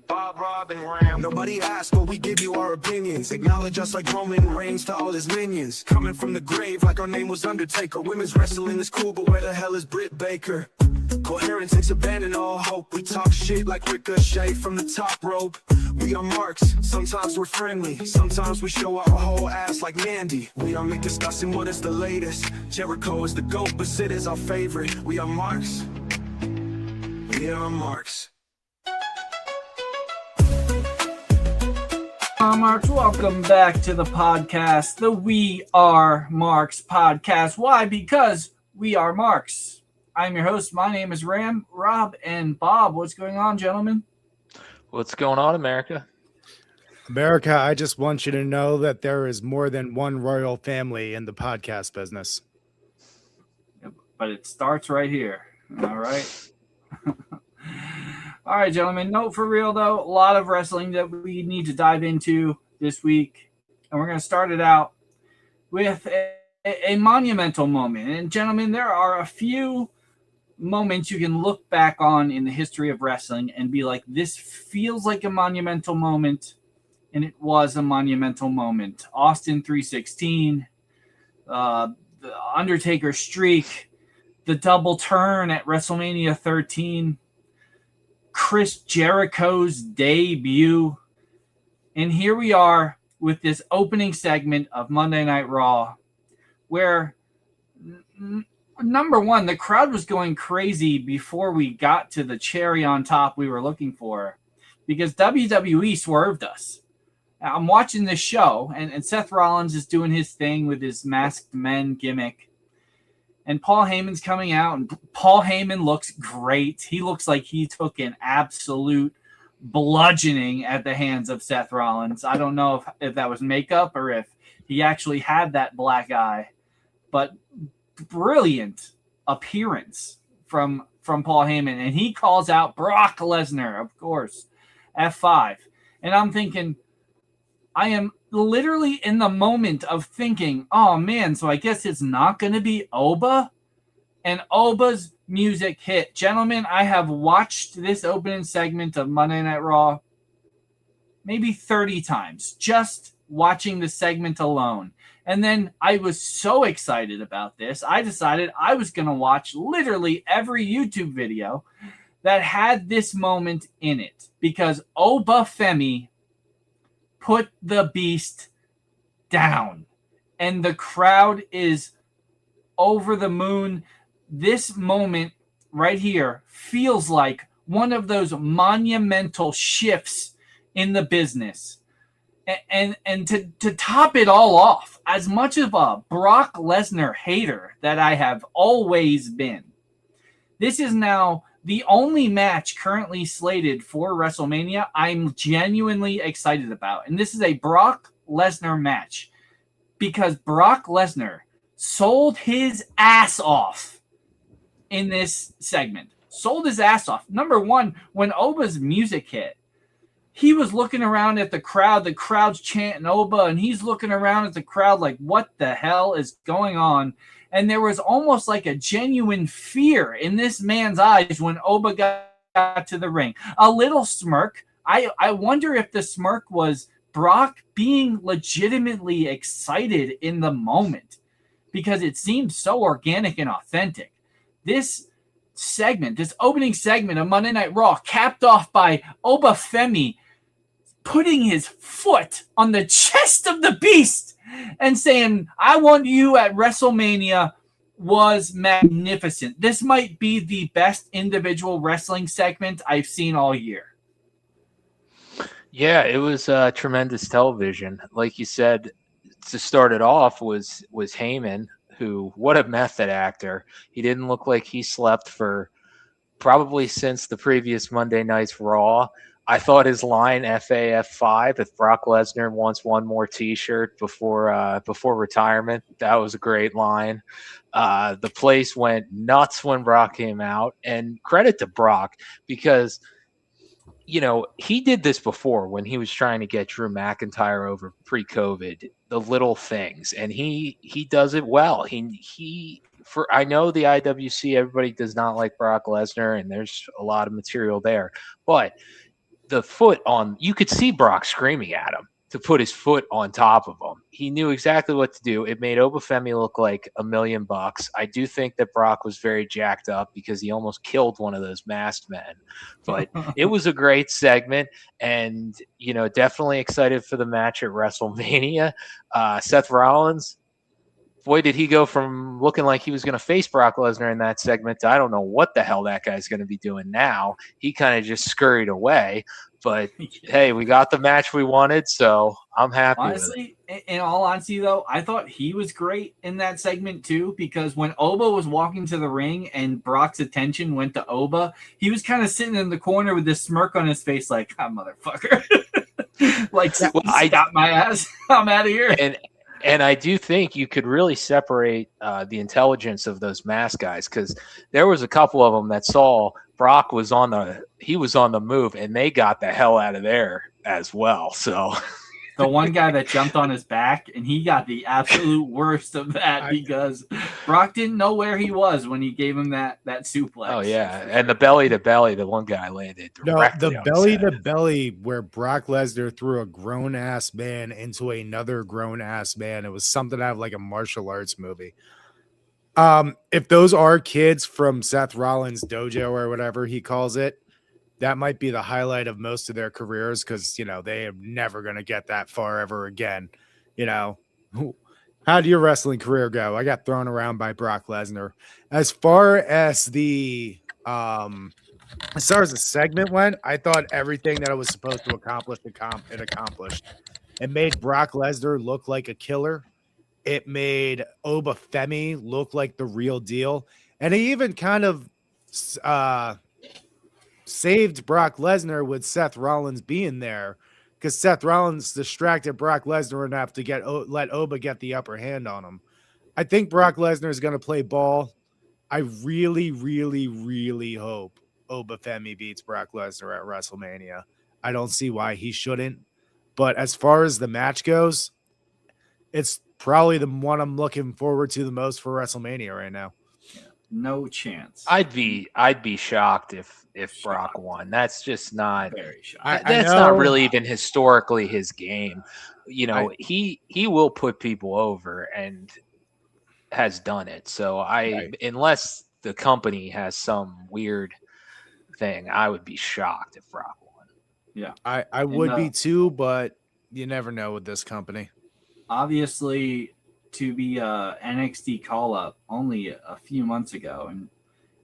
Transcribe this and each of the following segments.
Bob, Rob, and Ram. Nobody asked, but we give you our opinions. Acknowledge us like Roman Reigns to all his minions. Coming from the grave like our name was Undertaker. Women's wrestling is cool, but where the hell is Britt Baker? Coherence takes abandon all hope. We talk shit like Ricochet from the top rope. We are marks, sometimes we're friendly. Sometimes we show our whole ass like Mandy. We are make discussing what is the latest. Jericho is the GOAT, but Sid is our favorite. We are marks. We are marks. Marks, welcome back to the podcast, the We Are Marks podcast. Why? Because we are Marks. I'm your host. My name is Ram, Rob, and Bob. What's going on, gentlemen? What's going on, America? America, I just want you to know that there is more than one royal family in the podcast business. But it starts right here. All right. All right, gentlemen. No, for real, though, a lot of wrestling that we need to dive into this week. And we're going to start it out with a monumental moment. And, gentlemen, there are a few moments you can look back on in the history of wrestling and be like, this feels like a monumental moment. And it was a monumental moment. Austin 316, the Undertaker streak, the double turn at WrestleMania 13, Chris Jericho's debut. And here we are with this opening segment of Monday Night Raw where, number one, the crowd was going crazy before we got to the cherry on top we were looking for because WWE swerved us. I'm watching this show, and Seth Rollins is doing his thing with his masked men gimmick. And Paul Heyman's coming out, and Paul Heyman looks great. He looks like he took an absolute bludgeoning at the hands of Seth Rollins. I don't know if that was makeup or if he actually had that black eye. But brilliant appearance from Paul Heyman. And he calls out Brock Lesnar, of course, F5. And I'm thinking, I am literally in the moment of thinking, oh man, so I guess it's not going to be Oba? And Oba's music hit. Gentlemen, I have watched this opening segment of Monday Night Raw maybe 30 times, just watching the segment alone. And then I was so excited about this, I decided I was going to watch literally every YouTube video that had this moment in it. Because Oba Femi put the beast down. And the crowd is over the moon. This moment right here feels like one of those monumental shifts in the business. And to top it all off, as much of a Brock Lesnar hater that I have always been, this is now the only match currently slated for WrestleMania I'm genuinely excited about. And this is a Brock Lesnar match because Brock Lesnar sold his ass off in this segment. Sold his ass off. Number one, when Oba's music hit, he was looking around at the crowd. The crowd's chanting Oba, and he's looking around at the crowd like, what the hell is going on? And there was almost like a genuine fear in this man's eyes when Oba got to the ring. A little smirk. I wonder if the smirk was Brock being legitimately excited in the moment because it seemed so organic and authentic. This segment, this opening segment of Monday Night Raw, capped off by Oba Femi putting his foot on the chest of the beast and saying, I want you at WrestleMania, was magnificent. This might be the best individual wrestling segment I've seen all year. Yeah, it was tremendous television. Like you said, to start it off was Heyman, who, what a method actor. He didn't look like he slept for probably since the previous Monday Night's Raw. I thought his line FAF5, if Brock Lesnar wants one more T-shirt before retirement, that was a great line. The place went nuts when Brock came out, and credit to Brock because, you know, he did this before when he was trying to get Drew McIntyre over pre-COVID, the little things, and he does it well. He I know the IWC, everybody does not like Brock Lesnar, and there's a lot of material there, but the foot on, you could see Brock screaming at him to put his foot on top of him. He knew exactly what to do. It made Obafemi look like $1,000,000. I do think that Brock was very jacked up because he almost killed one of those masked men. But it was a great segment, and definitely excited for the match at WrestleMania. Seth Rollins, boy, did he go from looking like he was going to face Brock Lesnar in that segment to I don't know what the hell that guy's going to be doing now. He kind of just scurried away. But, hey, we got the match we wanted, so I'm happy Honestly, with it. in all honesty, though, I thought he was great in that segment, too, because when Oba was walking to the ring and Brock's attention went to Oba, he was kind of sitting in the corner with this smirk on his face like, motherfucker. Like, I got my ass. I'm out of here. And I do think you could really separate the intelligence of those mask guys, because there was a couple of them that saw Brock was on the move, and they got the hell out of there as well. So the one guy that jumped on his back, and he got the absolute worst of that because Brock didn't know where he was when he gave him that suplex. Oh yeah, and the belly to belly, the one guy landed directly. No, the belly to belly where Brock Lesnar threw a grown ass man into another grown ass man. It was something out of like a martial arts movie. If those are kids from Seth Rollins' dojo or whatever he calls it, that might be the highlight of most of their careers, because they are never going to get that far ever again. How did your wrestling career go? I got thrown around by Brock Lesnar. As far as the segment went, I thought everything that it was supposed to accomplish, it accomplished. It made Brock Lesnar look like a killer. It made Obafemi look like the real deal, and he even kind of saved Brock Lesnar with Seth Rollins being there, because Seth Rollins distracted Brock Lesnar enough to let Oba get the upper hand on him. I think Brock Lesnar is going to play ball. I really, really, really hope Obafemi beats Brock Lesnar at WrestleMania. I don't see why he shouldn't. But as far as the match goes, it's probably the one I'm looking forward to the most for WrestleMania right now. No chance. I'd be shocked if Brock won. That's just not very shocked. That's not really even historically his game. He will put people over and has done it. So unless the company has some weird thing, I would be shocked if Brock won. Yeah. I would be too, but you never know with this company. Obviously, to be a NXT call-up only a few months ago,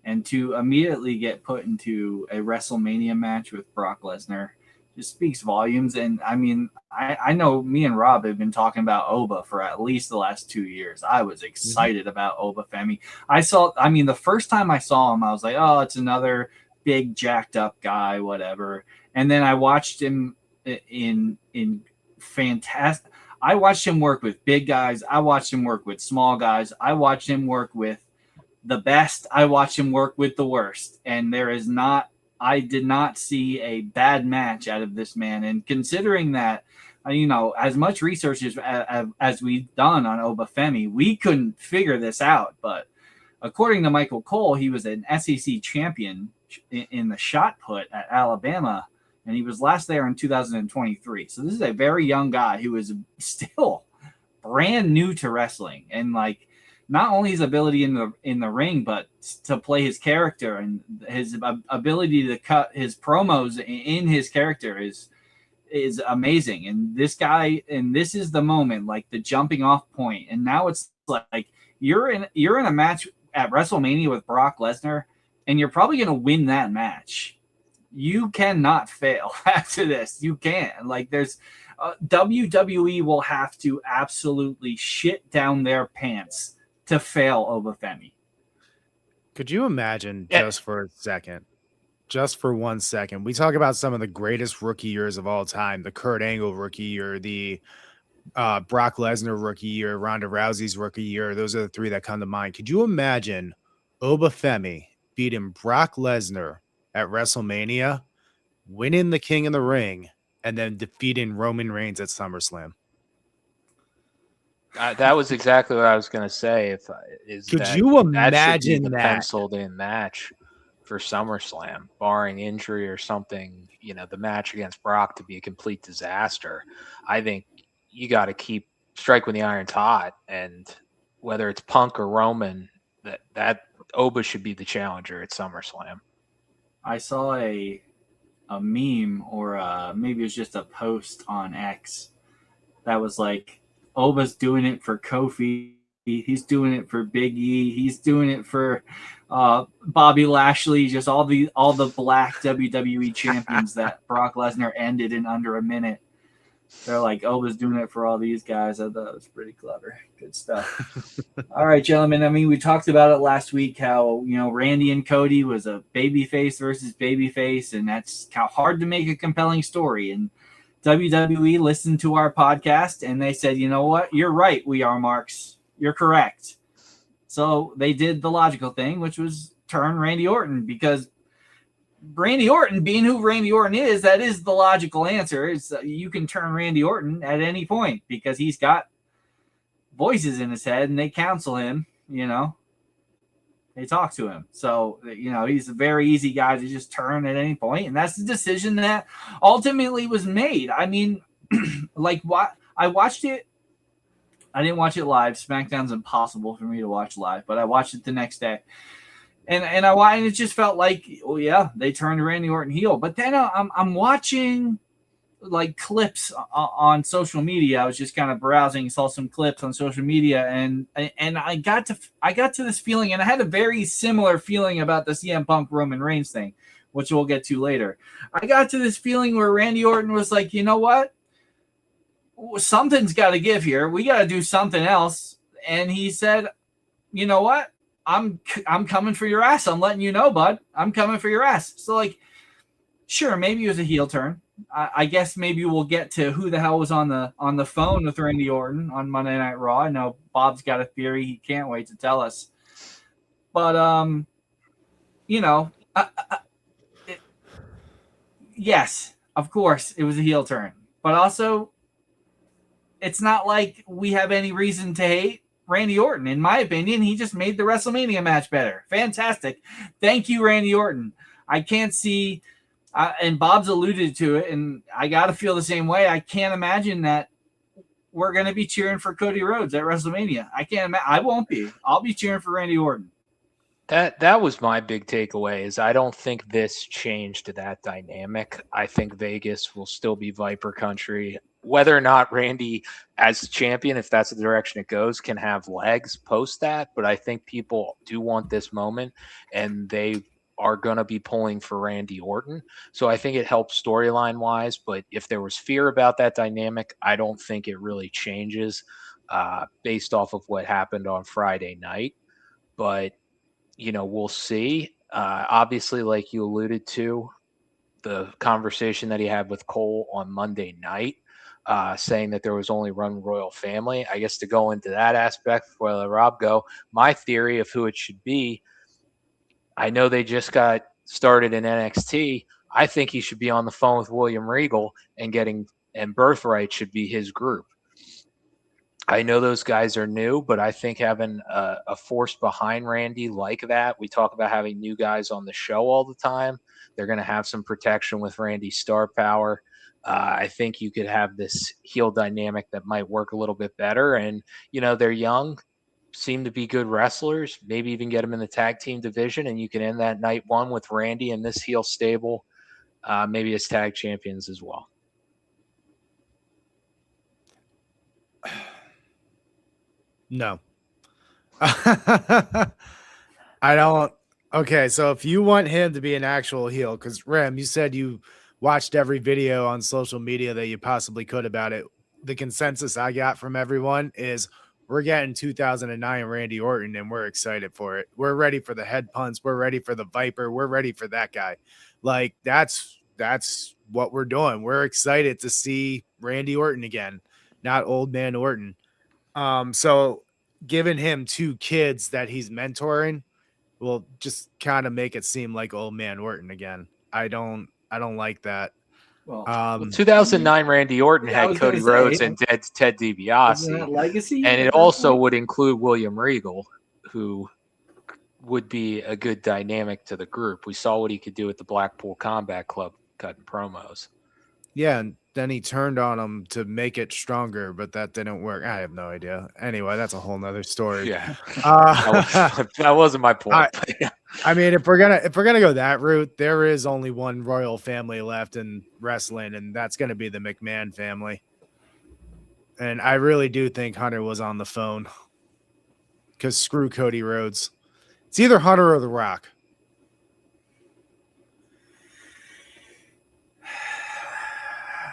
and to immediately get put into a WrestleMania match with Brock Lesnar just speaks volumes. And I mean, I know me and Rob have been talking about Oba for at least the last 2 years. I was excited about Obafemi. The first time I saw him, I was like, oh, it's another big jacked up guy, whatever. And then I watched him in fantastic. I watched him work with big guys. I watched him work with small guys. I watched him work with the best. I watched him work with the worst. And I did not see a bad match out of this man. And considering that, as much research as we've done on Obafemi, we couldn't figure this out. But according to Michael Cole, he was an SEC champion in the shot put at Alabama. And he was last there in 2023. So this is a very young guy who is still brand new to wrestling. And not only his ability in the ring, but to play his character and his ability to cut his promos in his character is amazing. And this guy, and this is the moment, the jumping off point. And now it's like you're in a match at WrestleMania with Brock Lesnar, and you're probably going to win that match. You cannot fail after this. You can't. There's WWE will have to absolutely shit down their pants to fail Obafemi. Could you imagine just for a second, just for 1 second, we talk about some of the greatest rookie years of all time, the Kurt Angle rookie year, the Brock Lesnar rookie year, Ronda Rousey's rookie year. Those are the three that come to mind. Could you imagine Obafemi beating Brock Lesnar at WrestleMania, winning the King of the Ring, and then defeating Roman Reigns at SummerSlam? That was exactly what I was going to say. Could you That should be imagine the that? penciled in match for SummerSlam, barring injury or something. The match against Brock to be a complete disaster. I think you got to strike when the iron's hot, and whether it's Punk or Roman, that Oba should be the challenger at SummerSlam. I saw a meme, or maybe it was just a post on X that was like, Oba's doing it for Kofi. He's doing it for Big E. He's doing it for Bobby Lashley. Just all the black WWE champions that Brock Lesnar ended in under a minute. They're like, Oba's doing it for all these guys. I thought it was pretty clever. Good stuff. All right, gentlemen. I mean, we talked about it last week, how, Randy and Cody was a babyface versus babyface, and that's how hard to make a compelling story. And WWE listened to our podcast, and they said, you know what? You're right, We Are Marks. You're correct. So they did the logical thing, which was turn Randy Orton, because Randy Orton, being who Randy Orton is, that is the logical answer. Is you can turn Randy Orton at any point because he's got voices in his head and they counsel him, they talk to him. So, he's a very easy guy to just turn at any point. And that's the decision that ultimately was made. I mean, I watched it. I didn't watch it live. SmackDown's impossible for me to watch live, but I watched it the next day. And it just felt like, oh yeah, they turned Randy Orton heel. But then I'm watching like clips on social media. I was just kind of browsing, saw some clips on social media, and I got to this feeling, and I had a very similar feeling about the CM Punk Roman Reigns thing, which we'll get to later. I got to this feeling where Randy Orton was like, you know what? Something's got to give here. We got to do something else. And he said, you know what? I'm coming for your ass. I'm letting you know, bud. I'm coming for your ass. So, like, sure, maybe it was a heel turn. I guess maybe we'll get to who the hell was on the phone with Randy Orton on Monday Night Raw. I know Bob's got a theory. He can't wait to tell us. But, yes, of course, it was a heel turn. But also, it's not like we have any reason to hate Randy Orton. In my opinion, he just made the WrestleMania match better. Fantastic. Thank you, Randy Orton. I can't see, and Bob's alluded to it, and I got to feel the same way. I can't imagine that we're going to be cheering for Cody Rhodes at WrestleMania. I won't be. I'll be cheering for Randy Orton. That was my big takeaway, is I don't think this changed that dynamic. I think Vegas will still be Viper country. Whether or not Randy, as champion, if that's the direction it goes, can have legs post that. But I think people do want this moment, and they are going to be pulling for Randy Orton. So I think it helps storyline wise. But if there was fear about that dynamic, I don't think it really changes based off of what happened on Friday night. But, we'll see. Obviously, like you alluded to, the conversation that he had with Cole on Monday night, saying that there was only one royal family. I guess to go into that aspect before I let Rob go, my theory of who it should be, I know they just got started in NXT. I think he should be on the phone with William Regal and Birthright should be his group. I know those guys are new, but I think having a force behind Randy like that, we talk about having new guys on the show all the time. They're going to have some protection with Randy's star power. I think you could have this heel dynamic that might work a little bit better. And, they're young, seem to be good wrestlers, maybe even get them in the tag team division. And you can end that night one with Randy and this heel stable, maybe as tag champions as well. No. I don't. Okay, so if you want him to be an actual heel, because Rem, you said you watched every video on social media that you possibly could about it. The consensus I got from everyone is we're getting 2009 Randy Orton, and we're excited for it. We're ready for the head punts. We're ready for the Viper. We're ready for that guy. Like, that's what we're doing. We're excited to see Randy Orton again, not old man Orton. So giving him two kids that he's mentoring will just kind of make it seem like old man Orton again. I don't like that. Well, 2009 Randy Orton Yeah, I had was gonna Cody say, Rhodes and Ted isn't DiBiase, that legacy? and at it that also point? would include William Regal, who would be a good dynamic to the group. We saw what he could do at the Blackpool Combat Club cutting promos. Yeah, and then he turned on him to make it stronger, but that didn't work. I have no idea. Anyway, that's a whole nother story. Yeah, Uh, that wasn't my point. I mean, if we're gonna go that route, there is only one royal family left in wrestling, and that's gonna be the McMahon family. And I really do think Hunter was on the phone because screw Cody Rhodes. It's either Hunter or The Rock.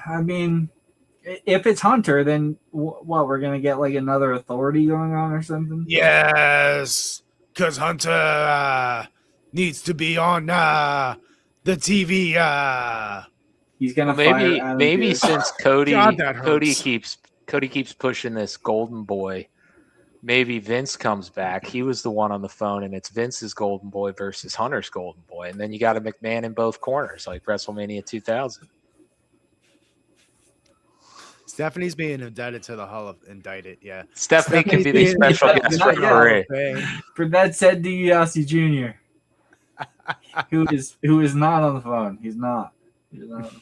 I mean, if it's Hunter, then what? We're gonna get like another authority going on or something? Yes, because Hunter needs to be on the TV. He's gonna Well, fire Adam maybe Pearce. since Cody God, that hurts. keeps pushing this golden boy. Maybe Vince comes back. He was the one on the phone, and it's Vince's golden boy versus Hunter's golden boy, and then you got a McMahon in both corners, like WrestleMania 2000. Stephanie's being indicted to the Hall of Indicted. Yeah, Stephanie can be the special guest not yet. referee. For that said, DiBiase Jr., who is not on the phone. He's not. He's not on the phone.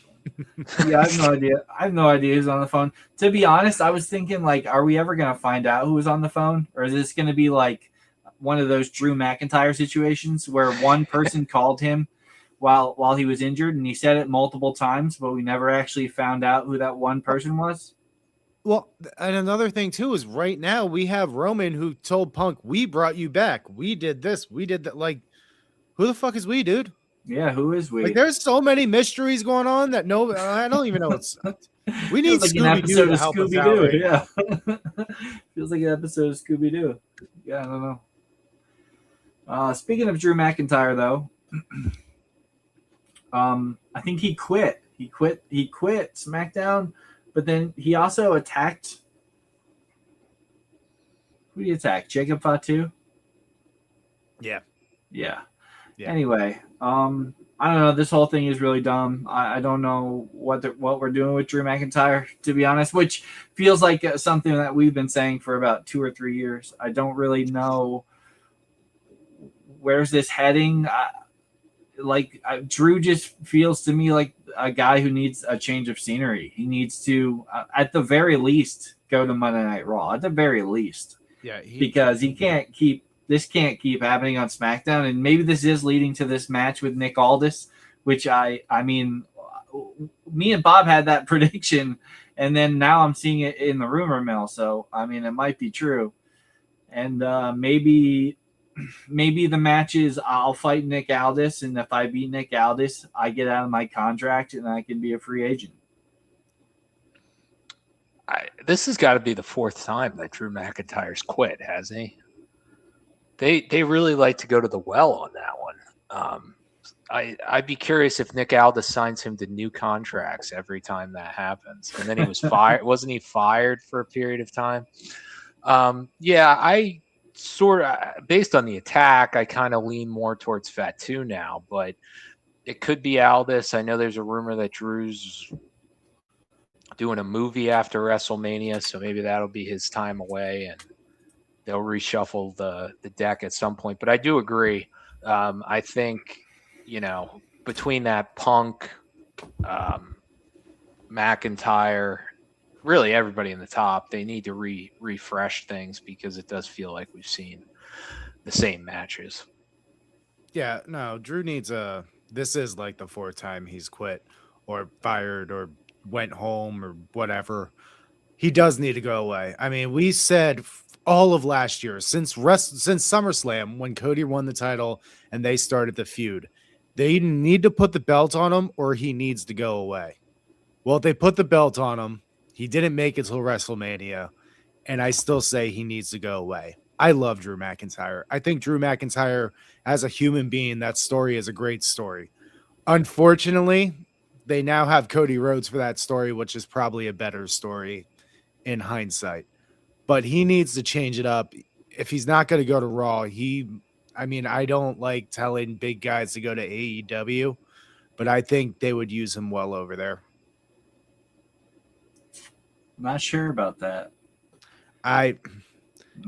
Yeah, I have no idea. I have no idea who's on the phone. To be honest, I was thinking, like, are we ever gonna find out who was on the phone, or is this gonna be like one of those Drew McIntyre situations where one person called him while he was injured, and he said it multiple times, but we never actually found out who that one person was? Well, and another thing too is right now we have Roman who told Punk, "We brought you back. We did this. We did that." Like, who the fuck is we, dude? Yeah, who is we? Like, there's so many mysteries going on that I don't even know what's. We need Feels like an Scooby Doo episode to of help us Scooby out Doo. right Yeah, feels like an episode of Scooby Doo. Yeah, I don't know. Speaking of Drew McIntyre, though, I think he quit. He quit SmackDown, but then he also attacked. Who did he attack? Jacob Fatu? Yeah. Yeah. Yeah. Anyway, I don't know. This whole thing is really dumb. I don't know what we're doing with Drew McIntyre, to be honest, which feels like something that we've been saying for about 2 or 3 years. I don't really know where's this heading. Drew just feels to me like a guy who needs a change of scenery. He needs to, at the very least, go to Monday Night Raw. At the very least, Yeah. because he can't keep. This can't keep happening on SmackDown, and maybe this is leading to this match with Nick Aldis, which I mean, me and Bob had that prediction, and then now I'm seeing it in the rumor mill. So I mean, it might be true, and maybe the match is I'll fight Nick Aldis, and if I beat Nick Aldis, I get out of my contract and I can be a free agent. This has got to be the 4th time that Drew McIntyre's quit, hasn't he? They really like to go to the well on that one. I'd be curious if Nick Aldis signs him to new contracts every time that happens. And then he was fired. Wasn't he fired for a period of time? Yeah, I sort of, based on the attack, I kind of lean more towards Fatu now, but it could be Aldis. I know there's a rumor that Drew's doing a movie after WrestleMania, so maybe that'll be his time away, and they'll reshuffle the deck at some point. But I do agree. I think, between that Punk, McIntyre, really everybody in the top, they need to refresh things because it does feel like we've seen the same matches. Yeah, no, Drew needs this is like the 4th time he's quit or fired or went home or whatever. He does need to go away. I mean, we said all of last year, since SummerSlam, when Cody won the title and they started the feud, they need to put the belt on him or he needs to go away. Well, they put the belt on him. He didn't make it till WrestleMania, and I still say he needs to go away. I love Drew McIntyre. I think Drew McIntyre, as a human being, that story is a great story. Unfortunately, they now have Cody Rhodes for that story, which is probably a better story in hindsight. But he needs to change it up. If he's not going to go to Raw, I don't like telling big guys to go to AEW, but I think they would use him well over there. Not sure about that.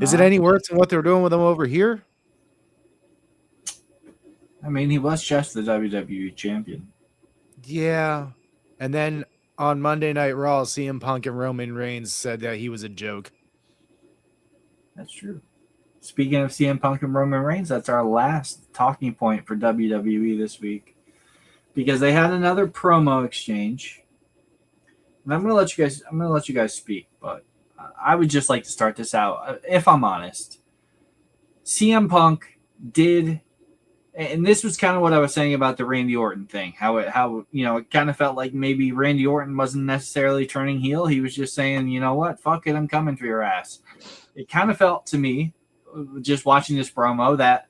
Is it any worse than what they're doing with him over here? I mean, he was just the WWE champion. Yeah. And then on Monday Night Raw, CM Punk and Roman Reigns said that he was a joke. That's true. Speaking of CM Punk and Roman Reigns, that's our last talking point for WWE this week, because they had another promo exchange. And I'm gonna let you guys speak, but I would just like to start this out. If I'm honest, CM Punk did, and this was kind of what I was saying about the Randy Orton thing. How it kind of felt like maybe Randy Orton wasn't necessarily turning heel. He was just saying, you know what, fuck it, I'm coming for your ass. It kind of felt to me, just watching this promo, that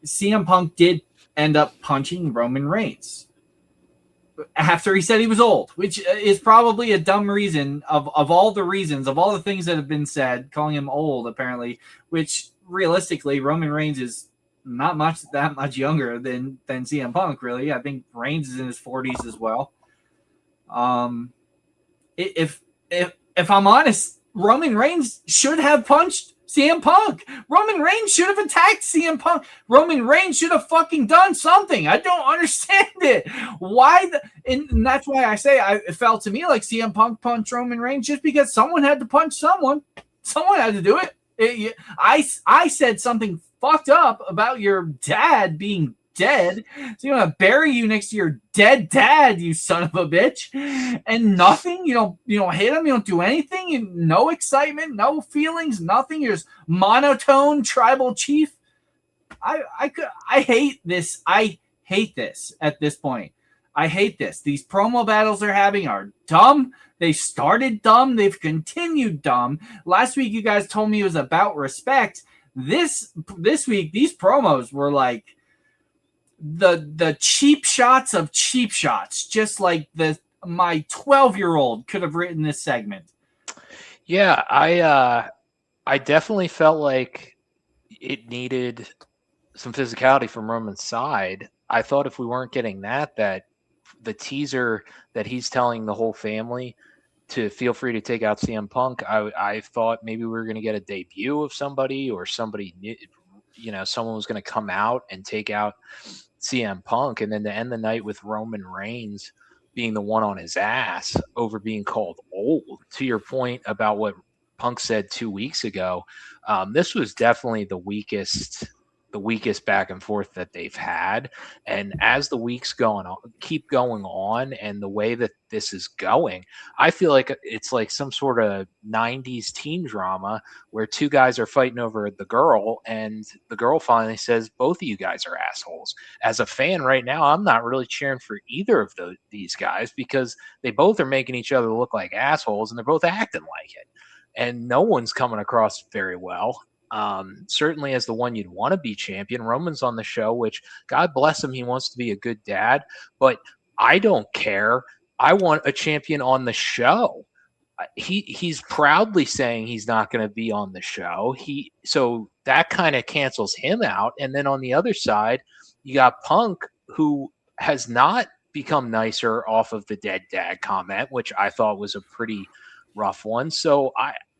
CM Punk did end up punching Roman Reigns after he said he was old, which is probably a dumb reason of all the things that have been said, calling him old, apparently, which realistically, Roman Reigns is not that much younger than CM Punk, really. I think Reigns is in his 40s as well. If I'm honest, Roman Reigns should have punched CM Punk. Roman Reigns should have attacked CM Punk. Roman Reigns should have fucking done something. I don't understand it. Why? And that's why I say it felt to me like CM Punk punched Roman Reigns, just because someone had to punch someone. Someone had to do it. I said something fucked up about your dad being dead, so you're gonna bury you next to your dead dad, you son of a bitch, and nothing. You don't hit him. You don't do anything. No excitement, no feelings, nothing. You're just monotone tribal chief. I hate this. I hate this at this point. I hate this. These promo battles they're having are dumb. They started dumb. They've continued dumb. Last week you guys told me it was about respect. This week these promos were like the cheap shots of cheap shots, just like my 12-year-old could have written this segment. Yeah, I definitely felt like it needed some physicality from Roman's side. I thought if we weren't getting that the teaser that he's telling the whole family to feel free to take out CM Punk, I thought maybe we were going to get a debut of somebody, or somebody, someone was going to come out and take out CM Punk, and then to end the night with Roman Reigns being the one on his ass over being called old. To your point about what Punk said 2 weeks ago, this was definitely the weakest back and forth that they've had. And as the weeks keep going on, and the way that this is going, I feel like it's like some sort of 90s teen drama where two guys are fighting over the girl, and the girl finally says, both of you guys are assholes. As a fan right now, I'm not really cheering for either of these guys, because they both are making each other look like assholes, and they're both acting like it. And no one's coming across very well. Certainly as the one you'd want to be champion. Roman's on the show, which God bless him, he wants to be a good dad, but I don't care. I want a champion on the show. He's proudly saying he's not going to be on the show. So that kind of cancels him out. And then on the other side, you got Punk, who has not become nicer off of the dead dad comment, which I thought was a pretty rough one. So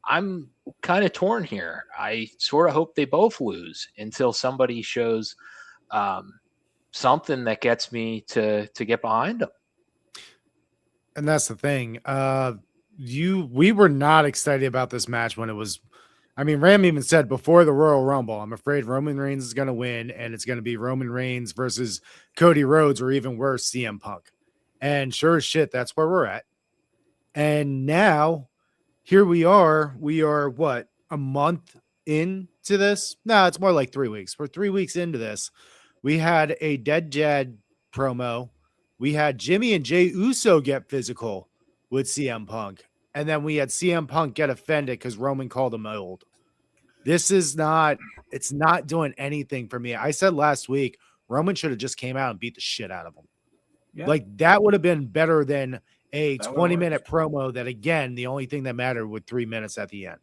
I'm kind of torn here. I sort of hope they both lose until somebody shows something that gets me to get behind them. And that's the thing. We were not excited about this match when it was. I mean, Ram even said before the Royal Rumble, I'm afraid Roman Reigns is going to win, and it's going to be Roman Reigns versus Cody Rhodes, or even worse, CM Punk. And sure as shit, that's where we're at. And now, here we are. We are, what, a month into this? No, it's more like 3 weeks. We're 3 weeks into this. We had a Dead Jad promo. We had Jimmy and Jey Uso get physical with CM Punk. And then we had CM Punk get offended because Roman called him old. It's not doing anything for me. I said last week, Roman should have just came out and beat the shit out of him. Yeah. Like, that would have been better than a 20-minute promo that, again, the only thing that mattered with 3 minutes at the end.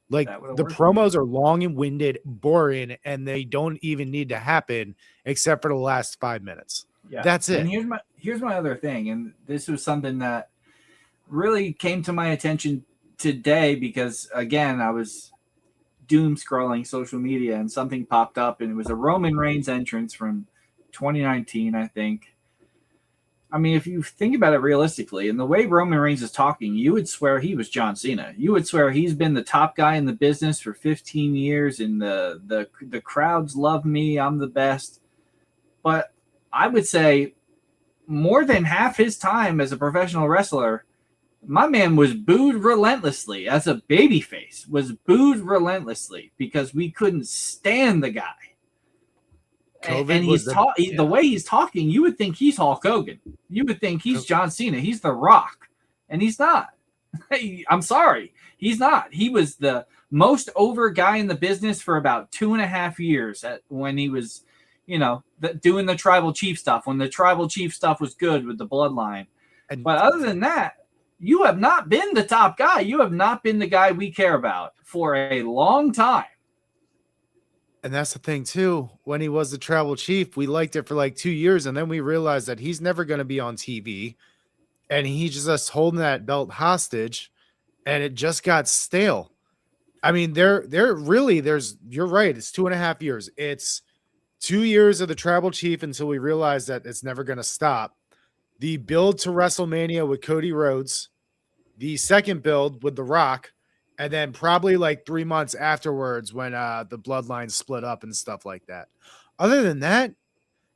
Like, the promos are long and winded, boring, and they don't even need to happen except for the last 5 minutes. Yeah. That's it. And here's my other thing, and this was something that really came to my attention today because, again, I was doom scrolling social media and something popped up, and it was a Roman Reigns entrance from 2019, I think. I mean, if you think about it realistically, and the way Roman Reigns is talking, you would swear he was John Cena. You would swear he's been the top guy in the business for 15 years, and the crowds love me. I'm the best. But I would say more than half his time as a professional wrestler, my man was booed relentlessly as a babyface, was booed relentlessly because we couldn't stand the guy. And he's the way he's talking, you would think he's Hulk Hogan. You would think he's John Cena. He's The Rock. And he's not. I'm sorry. He's not. He was the most over guy in the business for about 2.5 years when he was, doing the tribal chief stuff, when the tribal chief stuff was good with the bloodline. But other than that, you have not been the top guy. You have not been the guy we care about for a long time. And that's the thing, too. When he was the tribal chief, we liked it for like 2 years. And then we realized that he's never going to be on TV. And he's just holding that belt hostage. And it just got stale. I mean, you're right. It's 2.5 years. It's 2 years of the tribal chief until we realize that it's never going to stop. The build to WrestleMania with Cody Rhodes. The second build with The Rock. And then probably like 3 months afterwards when the bloodline split up and stuff like that. Other than that,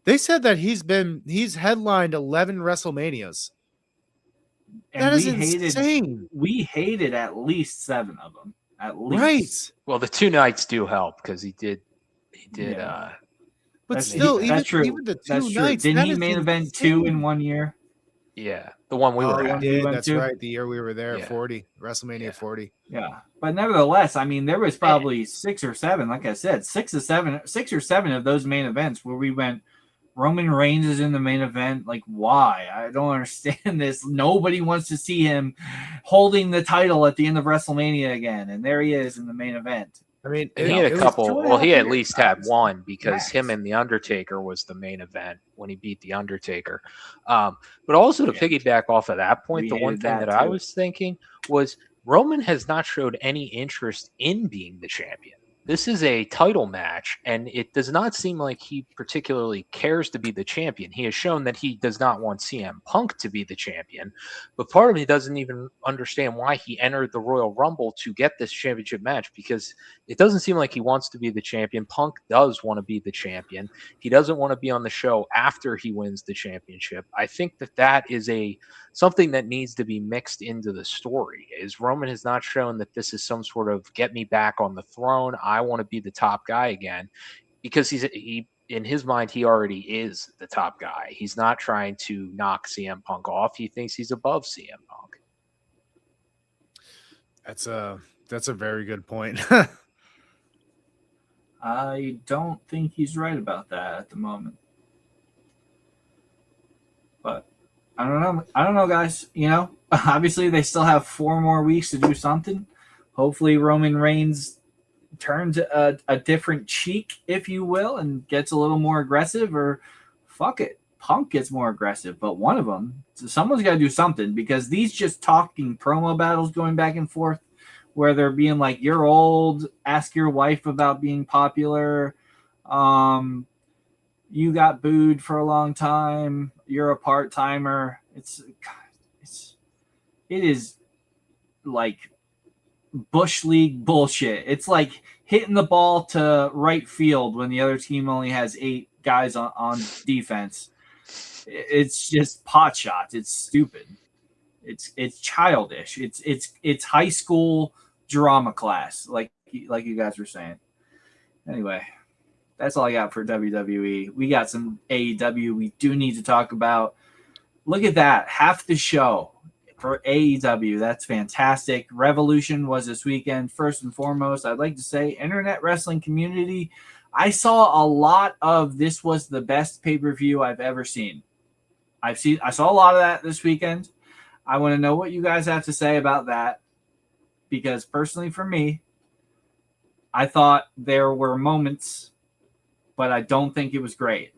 they said that he's headlined 11 WrestleManias. And that is insane. We hated at least 7 of them. At least. Right. Well, the 2 nights do help because he did. Yeah. But still, even the 2 nights. Didn't he main event 2 in 1 year? Yeah, the one we were at. That's right. The year we were there, 40, WrestleMania 40. Yeah, but nevertheless, I mean, there was probably 6 or 7. Like I said, 6 or 7 of those main events where we went. Roman Reigns is in the main event. Like, why? I don't understand this. Nobody wants to see him holding the title at the end of WrestleMania again, and there he is in the main event. I mean, he had a couple. Well, he at least had one because him and The Undertaker was the main event when he beat The Undertaker. But also to piggyback off of that point, the one thing that I was thinking was Roman has not showed any interest in being the champion. This is a title match, and it does not seem like he particularly cares to be the champion. He has shown that he does not want CM Punk to be the champion, but part of me doesn't even understand why he entered the Royal Rumble to get this championship match, because it doesn't seem like he wants to be the champion. Punk does want to be the champion. He doesn't want to be on the show after he wins the championship. I think that is something that needs to be mixed into the story. Is Roman has not shown that this is some sort of get me back on the throne. I want to be the top guy again, because he in his mind, he already is the top guy. He's not trying to knock CM Punk off. He thinks he's above CM Punk. That's a very good point. I don't think he's right about that at the moment. But I don't know, guys. Obviously they still have 4 more weeks to do something. Hopefully Roman Reigns turns a different cheek, if you will, and gets a little more aggressive, or fuck it, Punk gets more aggressive. But one of them, someone's got to do something, because these just talking promo battles going back and forth where they're being like, you're old, ask your wife about being popular, you got booed for a long time, you're a part-timer. It is like Bush League bullshit. It's like hitting the ball to right field when the other team only has 8 guys on defense. It's just pot shots. It's stupid. It's childish. It's high school drama class, like you guys were saying. Anyway, that's all I got for WWE. We got some AEW we do need to talk about. Look at that. Half the show for AEW. That's fantastic. Revolution was this weekend. First and foremost, I'd like to say, internet wrestling community, I saw a lot of this was the best pay-per-view I've ever seen. I saw a lot of that this weekend. I want to know what you guys have to say about that, because personally for me, I thought there were moments, but I don't think it was great.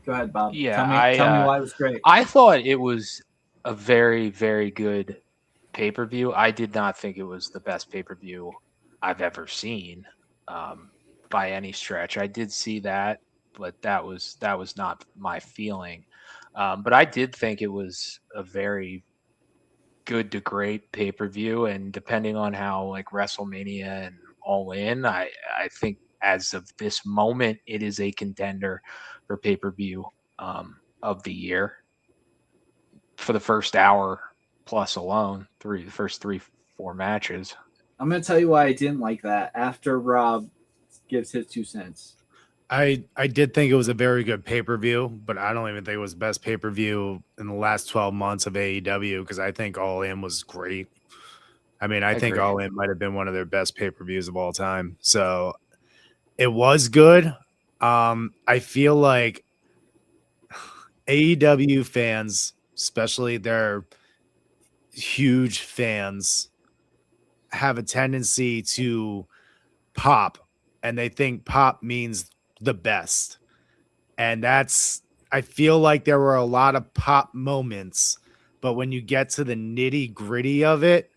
Go ahead, Bob. Yeah, tell me why it was great. I thought it was a very, very good pay-per-view. I did not think it was the best pay-per-view I've ever seen, by any stretch. I did see that, but that was not my feeling. But I did think it was a very good to great pay-per-view, and depending on how like WrestleMania and All In, I think as of this moment, it is a contender for pay-per-view of the year for the first hour plus alone. The first 3-4 matches. I'm going to tell you why I didn't like that after Rob gives his 2 cents. I did think it was a very good pay-per-view, but I don't even think it was best pay-per-view in the last 12 months of AEW, because I think All In was great. I mean, I think Agreed. All In might have been one of their best pay-per-views of all time. So it was good. I feel like AEW fans, especially their huge fans, have a tendency to pop, and they think pop means the best. And I feel like there were a lot of pop moments, but when you get to the nitty gritty of it,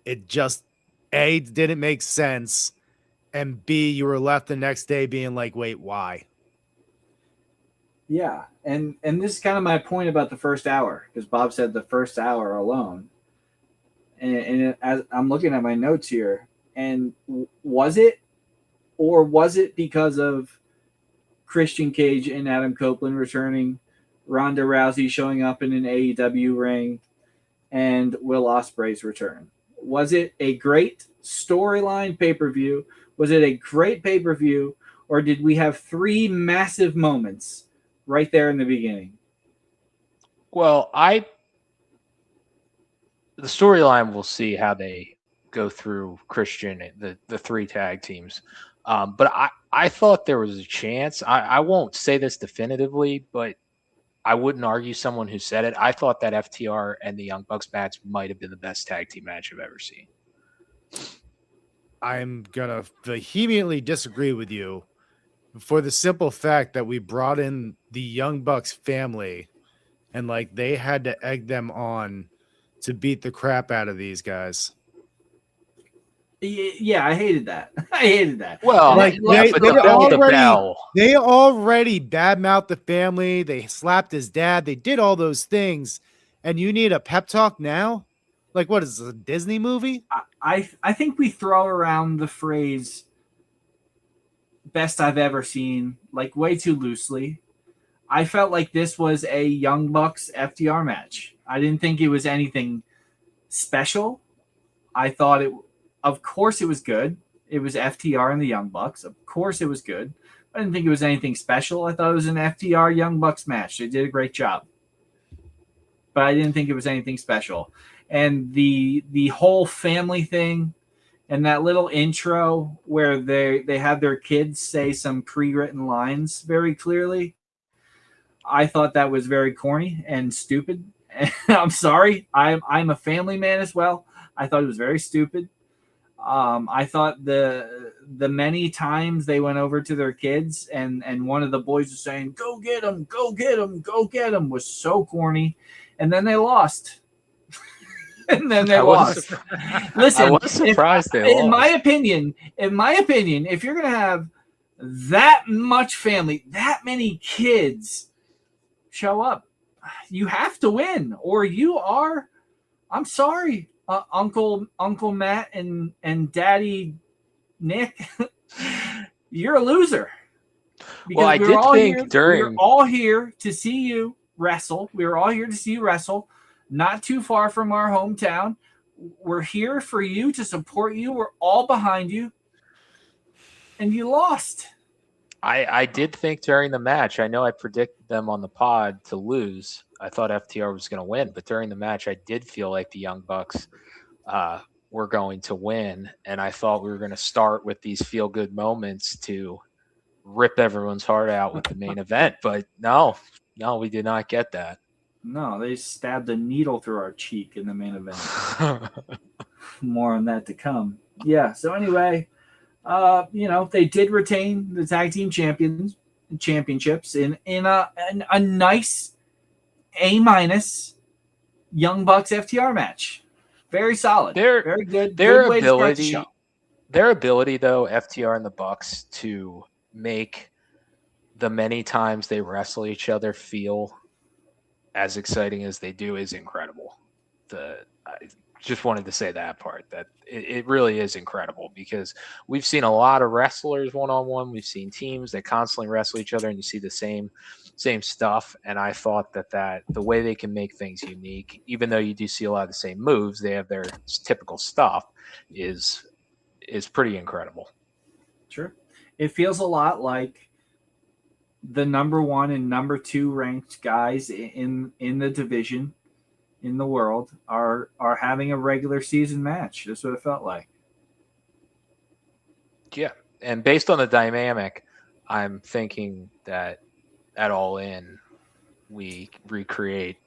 it just A, didn't make sense, and B, you were left the next day being like, wait, why? Yeah, and this is kind of my point about the first hour, because Bob said the first hour alone. And as I'm looking at my notes here, and was it because of Christian Cage and Adam Copeland returning, Ronda Rousey showing up in an AEW ring, and Will Ospreay's return? Was it a great storyline pay-per-view? Was it a great pay-per-view? Or did we have 3 massive moments right there in the beginning? Well, the storyline, we'll see how they go through Christian, the 3 tag teams. But I thought there was a chance. I won't say this definitively, but I wouldn't argue someone who said it. I thought that FTR and the Young Bucks match might have been the best tag team match I've ever seen. I'm going to vehemently disagree with you for the simple fact that we brought in the Young Bucks family, and like they had to egg them on to beat the crap out of these guys. Yeah, I hated that. I hated that. Well, Like yeah, but the bell. They already badmouthed the family. They slapped his dad. They did all those things, and you need a pep talk now? Like, what is this, a Disney movie? I think we throw around the phrase "best I've ever seen" like way too loosely. I felt like this was a Young Bucks FTR match. I didn't think it was anything special. I thought of course it was good. It was FTR and the Young Bucks. Of course it was good. I didn't think it was anything special. I thought it was an FTR Young Bucks match. They did a great job. But I didn't think it was anything special. And the whole family thing and that little intro where they have their kids say some pre-written lines very clearly, I thought that was very corny and stupid. And I'm sorry. I'm a family man as well. I thought it was very stupid. I thought the many times they went over to their kids and one of the boys was saying, "Go get him, go get him, go get him," was so corny. And then they lost. And then they lost. Listen, I was surprised they lost. In my opinion, if you're going to have that much family, that many kids show up, you have to win, or you are, I'm sorry, Uncle Matt and Daddy Nick, you're a loser. Well, I did think we're all here to see you wrestle. We were all here to see you wrestle. Not too far from our hometown. We're here for you, to support you. We're all behind you. And you lost. I did think during the match, I know I predicted them on the pod to lose. I thought FTR was going to win, but during the match, I did feel like the Young Bucks were going to win. And I thought we were going to start with these feel-good moments to rip everyone's heart out with the main event. But no, we did not get that. No, they stabbed a needle through our cheek in the main event. More on that to come. Yeah. So anyway, they did retain the tag team championships in a nice A-. Young Bucks FTR match. Very solid. Very good. Their Good way to start the show. Their ability, though, FTR and the Bucks, to make the many times they wrestle each other feel as exciting as they do is incredible. I just wanted to say that part, that it really is incredible, because we've seen a lot of wrestlers one-on-one. We've seen teams that constantly wrestle each other and you see the same stuff. And I thought that the way they can make things unique, even though you do see a lot of the same moves, they have their typical stuff, is pretty incredible. Sure. It feels a lot like the number 1 and number 2 ranked guys in the division in the world are having a regular season match. That's what it felt like. Yeah. And based on the dynamic, I'm thinking that at All In, we recreate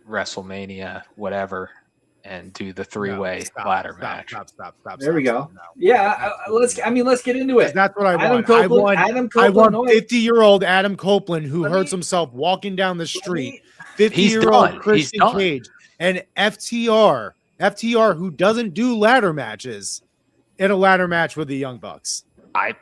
WrestleMania, whatever, and do the 3-way ladder match. Stop. There we go. No. Yeah, let's get into it. That's what I want. Adam Copeland. I want 50-year-old Adam Copeland who hurts himself walking down the street. 50-year-old Christian Cage and FTR who doesn't do ladder matches in a ladder match with the Young Bucks.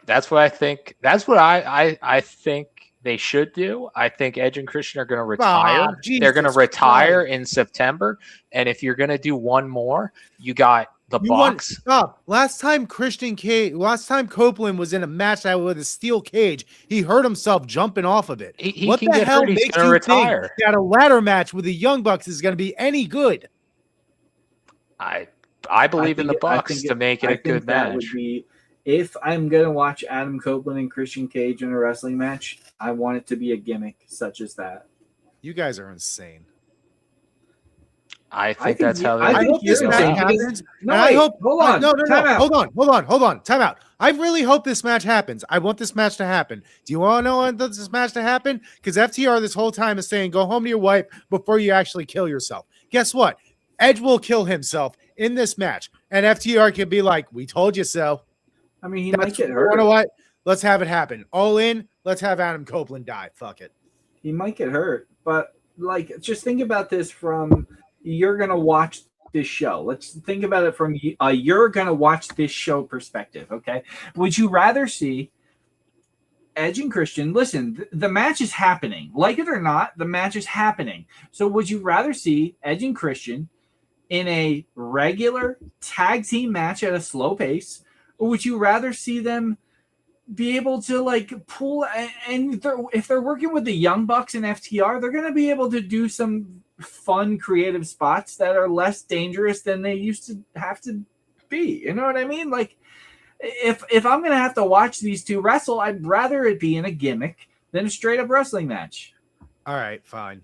That's what I think. That's what I think they should do. I think Edge and Christian are going to retire. They're going to retire in September. And if you're going to do one more, you got the Bucks. Last time Copeland was in a match with a steel cage, he hurt himself jumping off of it. What the hell makes you retire? Think that a ladder match with the Young Bucks is going to be any good? I believe in the Bucks to make it a good match. Would be, if I'm going to watch Adam Copeland and Christian Cage in a wrestling match, I want it to be a gimmick such as that. You guys are insane. I think that's how I hope this match happens. Hold on. Time out. I really hope this match happens. I want this match to happen. Do you want to know when this match to happen? Because FTR this whole time is saying, go home to your wife before you actually kill yourself. Guess what? Edge will kill himself in this match. And FTR can be like, we told you so. I mean, he might get hurt. You know what? Let's have it happen. All in. Let's have Adam Copeland die. Fuck it. He might get hurt. But, just think about this from... You're going to watch this show. Let's think about it from you're going to watch this show perspective, okay? Would you rather see Edge and Christian? Listen, the match is happening. Like it or not, the match is happening. So would you rather see Edge and Christian in a regular tag team match at a slow pace, or would you rather see them be able to pull, and if they're working with the Young Bucks and FTR, they're going to be able to do some fun creative spots that are less dangerous than they used to have to be. You know what I mean? If I'm going to have to watch these two wrestle, I'd rather it be in a gimmick than a straight up wrestling match. All right, fine.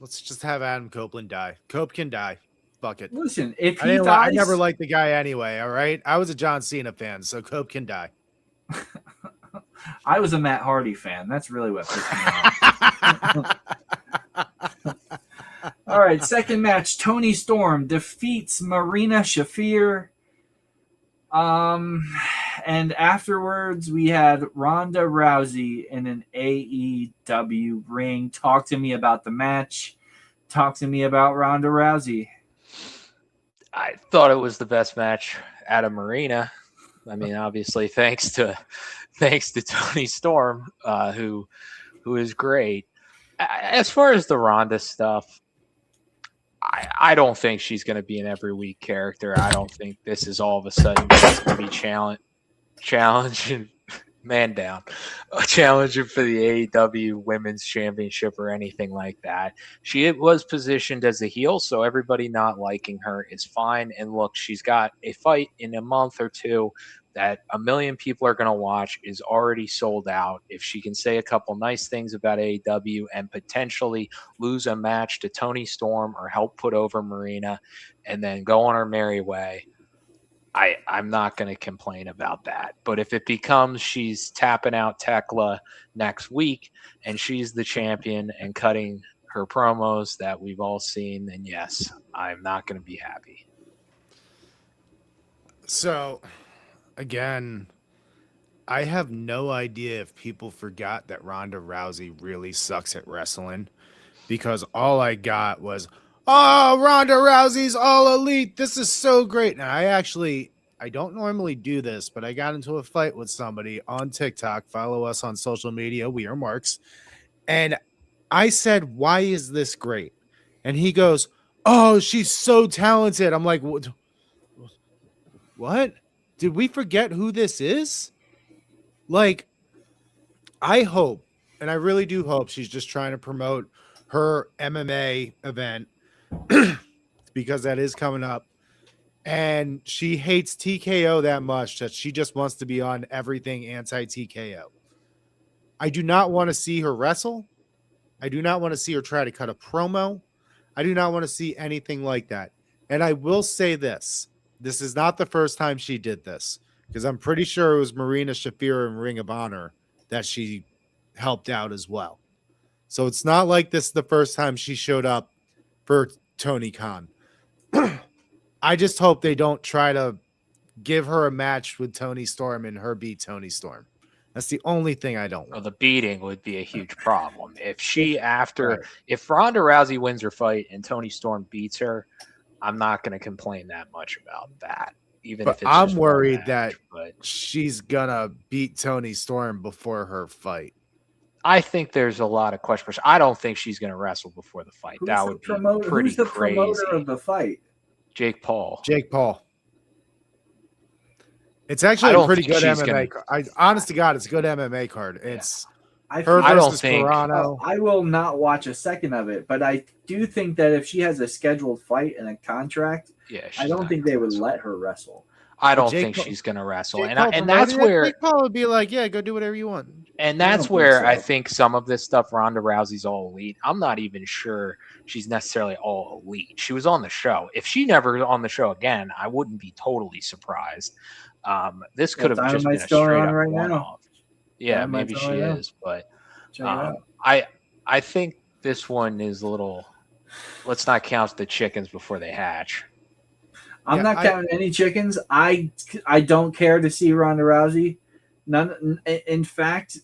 Let's just have Adam Copeland die. Cope can die. Fuck it. Listen, if he dies, I never liked the guy anyway. All right, I was a John Cena fan, so Cope can die. I was a Matt Hardy fan. That's really what pissed me off. All right, second match. Toni Storm defeats Marina Shafir. And afterwards, we had Ronda Rousey in an AEW ring. Talk to me about the match. Talk to me about Ronda Rousey. I thought it was the best match out of Marina. I mean, obviously, thanks to Toni Storm, who is great. As far as the Ronda stuff, I don't think she's going to be an every week character. I don't think this is all of a sudden she's going to be challenging man down, challenging for the AEW Women's Championship or anything like that. She was positioned as a heel, so everybody not liking her is fine. And look, she's got a fight in a month or two that 1 million people are going to watch, is already sold out. If she can say a couple nice things about AEW and potentially lose a match to Toni Storm or help put over Marina and then go on her merry way, I'm not going to complain about that. But if it becomes she's tapping out Tekla next week and she's the champion and cutting her promos that we've all seen, then yes, I'm not going to be happy. So, again, I have no idea if people forgot that Ronda Rousey really sucks at wrestling, because all I got was, oh, Ronda Rousey's all elite. This is so great. And I don't normally do this, but I got into a fight with somebody on TikTok. Follow us on social media. We are Marks. And I said, why is this great? And he goes, oh, she's so talented. I'm like, what? Did we forget who this is? Like, I hope, and I really do hope she's just trying to promote her MMA event because that is coming up. And she hates TKO that much that she just wants to be on everything anti-TKO. I do not want to see her wrestle. I do not want to see her try to cut a promo. I do not want to see anything like that. And I will say this. This is not the first time she did this, because I'm pretty sure it was Marina Shafir in Ring of Honor that she helped out as well. So it's not like this is the first time she showed up for Tony Khan. I just hope they don't try to give her a match with Tony Storm and her beat Tony Storm. That's the only thing I don't want. Well, the beating would be a huge problem. If if Ronda Rousey wins her fight and Tony Storm beats her, I'm not going to complain that much about that. Even if it's I'm just worried match, that she's gonna beat Tony Storm before her fight. I think there's a lot of questions. I don't think she's going to wrestle before the fight. That would be pretty Who's the crazy. promoter of the fight? Jake Paul. It's actually a pretty good MMA card. Honest to God, it's a good MMA card. It's her versus Carano. I will not watch a second of it, but I do think that if she has a scheduled fight and a contract, I don't think they would let her wrestle. I don't think she's going to wrestle. And that's where Jake Paul would be like, yeah, go do whatever you want. And that's where I think some of this stuff, Ronda Rousey's all elite. I'm not even sure she's necessarily all elite. She was on the show. If she never was on the show again, I wouldn't be totally surprised. This could have just been a straight up one-off. Yeah, maybe she is. But I think this one is a little – let's not count the chickens before they hatch. I'm not counting any chickens. I don't care to see Ronda Rousey. None. In fact,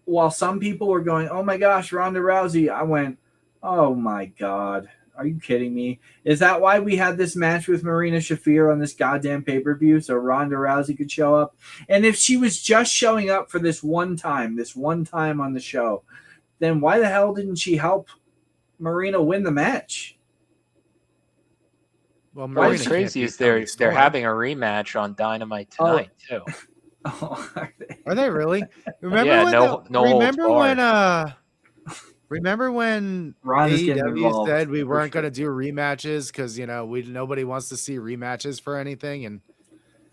while some people were going, "Oh my gosh, Ronda Rousey," I went, "Oh my God, are you kidding me?" Is that why we had this match with Marina Shafir on this goddamn pay-per-view so Ronda Rousey could show up? And if she was just showing up for this one time on the show, then why the hell didn't she help Marina win the match? Well, what's crazy is they're having a rematch on Dynamite tonight too. Are they really? Remember when AEW said we weren't going to do rematches because nobody wants to see rematches for anything, and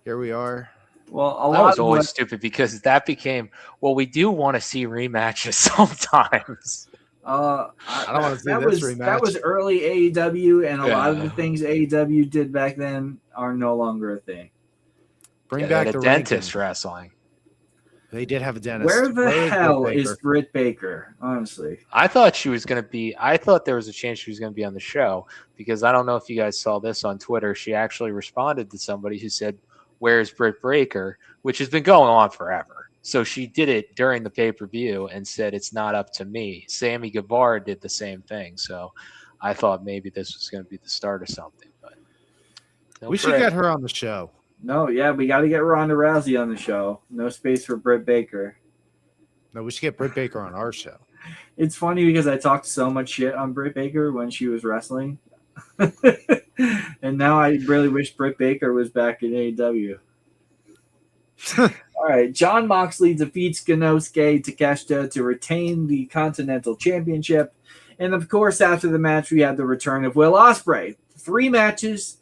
here we are. Well, that was always stupid because that became we do want to see rematches sometimes. I don't want to see this rematch. That was early AEW, and a lot of the things AEW did back then are no longer a thing. Bring back the dentist wrestling. They did have a dentist. Where the hell is Britt Baker? Honestly, I thought she was going to be. I thought there was a chance she was going to be on the show because I don't know if you guys saw this on Twitter. She actually responded to somebody who said, "Where's Britt Baker?" which has been going on forever. So she did it during the pay-per-view and said, "It's not up to me." Sammy Guevara did the same thing. So I thought maybe this was going to be the start of something. But we should get her on the show. No, we got to get Ronda Rousey on the show. No space for Britt Baker. No, we should get Britt Baker on our show. It's funny because I talked so much shit on Britt Baker when she was wrestling. And now I really wish Britt Baker was back in AEW. All right, Jon Moxley defeats Konosuke Takeshita to retain the Continental Championship. And, of course, after the match, we had the return of Will Ospreay. 3 matches,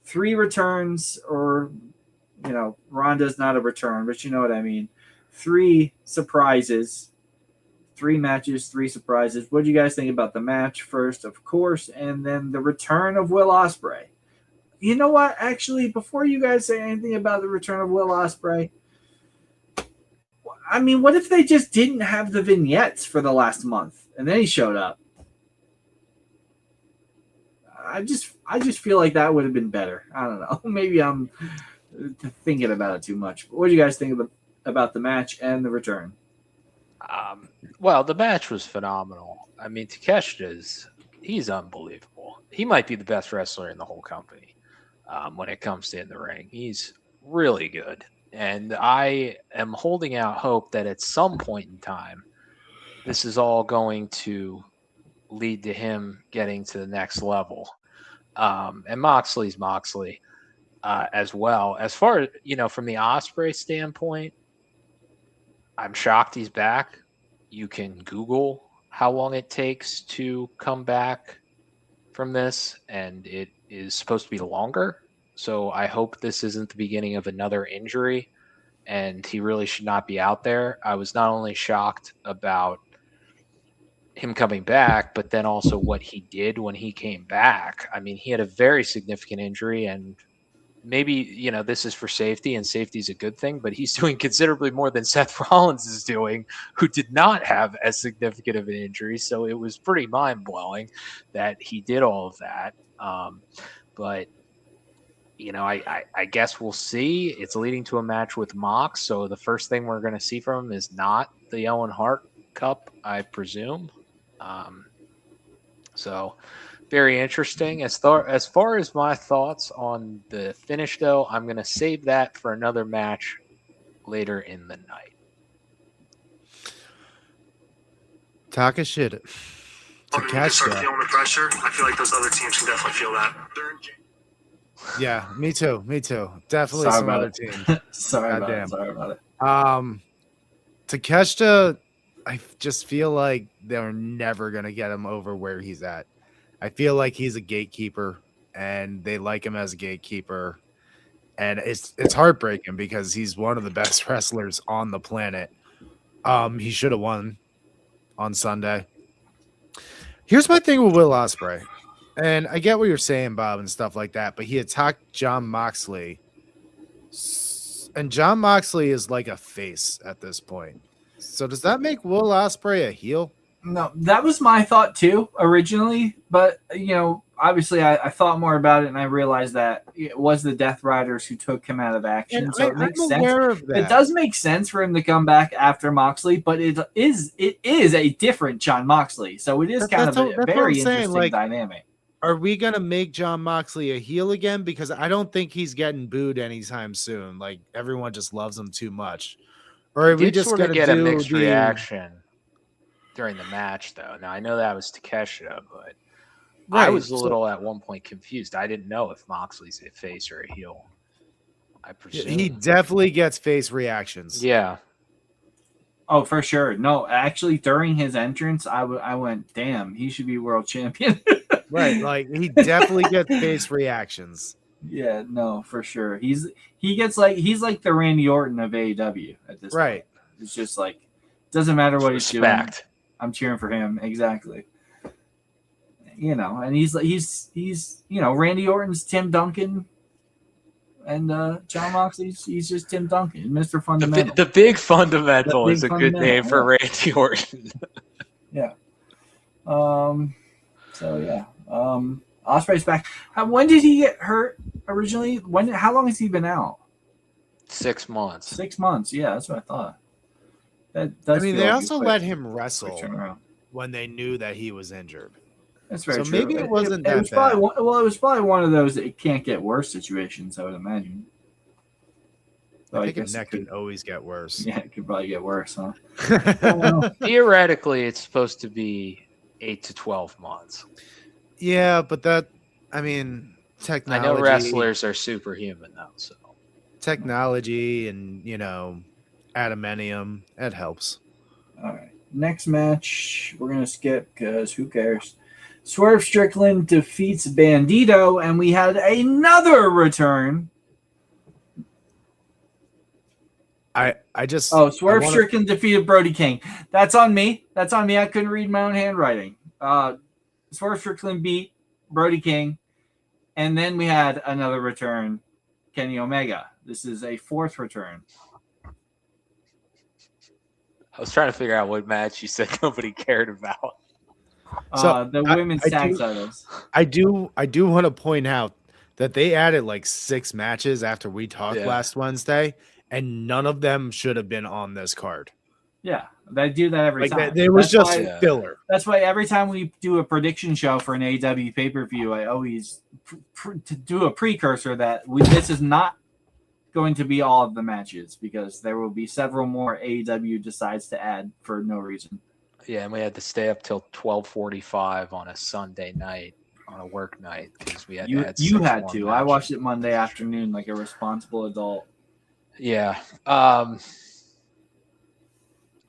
3 returns, or, Ronda's not a return, but you know what I mean. 3 surprises. 3 matches, 3 surprises. What do you guys think about the match first, of course, and then the return of Will Ospreay? You know what? Actually, before you guys say anything about the return of Will Ospreay, I mean, what if they just didn't have the vignettes for the last month and then he showed up? I just feel like that would have been better. I don't know. Maybe I'm thinking about it too much. But what do you guys think about the match and the return? Well, the match was phenomenal. I mean, he's unbelievable. He might be the best wrestler in the whole company when it comes to in the ring. He's really good. And I am holding out hope that at some point in time, this is all going to lead to him getting to the next level. And Moxley's Moxley as well. As far as, from the Ospreay standpoint, I'm shocked he's back. You can Google how long it takes to come back from this, and it is supposed to be longer. So I hope this isn't the beginning of another injury, and he really should not be out there. I was not only shocked about him coming back, but then also what he did when he came back. I mean, he had a very significant injury, and maybe, this is for safety, and safety is a good thing, but he's doing considerably more than Seth Rollins is doing, who did not have as significant of an injury. So it was pretty mind-blowing that he did all of that. But, I guess we'll see. It's leading to a match with Mox, so the first thing we're going to see from him is not the Owen Hart Cup, I presume. So very interesting. As far as my thoughts on the finish, though, I'm going to save that for another match later in the night. Takeshita. When you start feeling the pressure, I feel like those other teams can definitely feel that. Yeah, me too. Definitely some other teams. Sorry about it. Takeshita, I just feel like they're never going to get him over where he's at. I feel like he's a gatekeeper, and they like him as a gatekeeper. And it's heartbreaking because he's one of the best wrestlers on the planet. He should have won on Sunday. Here's my thing with Will Ospreay. And I get what you're saying, Bob, and stuff like that, but he attacked Jon Moxley. And Jon Moxley is like a face at this point. So does that make Will Ospreay a heel? No, that was my thought too originally, but obviously I thought more about it and I realized that it was the Death Riders who took him out of action. And so it makes sense. It does make sense for him to come back after Moxley, but it is a different Jon Moxley. So it is kind of a very interesting dynamic. Are we gonna make Jon Moxley a heel again? Because I don't think he's getting booed anytime soon. Like everyone just loves him too much. Or are we just sort gonna of get a mixed reaction during the match, though? Now I know that was Takeshita, but I was a little at one point confused. I didn't know if Moxley's a face or a heel. I presume he definitely gets face reactions. Yeah. Oh, for sure. No, actually, during his entrance, I went, damn, he should be world champion. Right, like he definitely gets face reactions. Yeah, no, for sure. He's like the Randy Orton of AEW at this point. It's just like doesn't matter what he's doing. I'm cheering for him. Exactly. And he's Randy Orton's Tim Duncan, and Jon Moxley's he's just Tim Duncan, Mr. Fundamental. The big fundamental is a good name for Randy Orton. Yeah. So yeah. Ospreay's back. When did he get hurt originally? How long has he been out? 6 months. 6 months. Yeah, that's what I thought. That does. They also let him wrestle when they knew that he was injured. That's very true. So maybe it wasn't that bad. It was probably one of those it can't get worse situations, I would imagine. So I think a neck can always get worse. Yeah, it could probably get worse, huh? Theoretically, it's supposed to be 8 to 12 months. Yeah, but technology. I know wrestlers are superhuman, though. So technology and adamantium, it helps. All right, next match we're gonna skip because who cares? Swerve Strickland defeats Bandito, and we had another return. Swerve Strickland defeated Brody King. That's on me. I couldn't read my own handwriting. Swerve Strickland beat Brody King, and then we had another return, Kenny Omega. This is a fourth return. I was trying to figure out what match you said nobody cared about. So the women's tag titles. I do want to point out that they added like 6 matches after we talked last Wednesday, and none of them should have been on this card. Yeah, they do that every Like time. it was That's just why- filler. That's why every time we do a prediction show for an AEW pay-per-view, I always to do a precursor that this is not going to be all of the matches because there will be several more AEW decides to add for no reason. Yeah, and we had to stay up till 12:45 on a Sunday night, on a work night, because we had to add You 6 had more to. matches. I watched it Monday afternoon like a responsible adult. Yeah.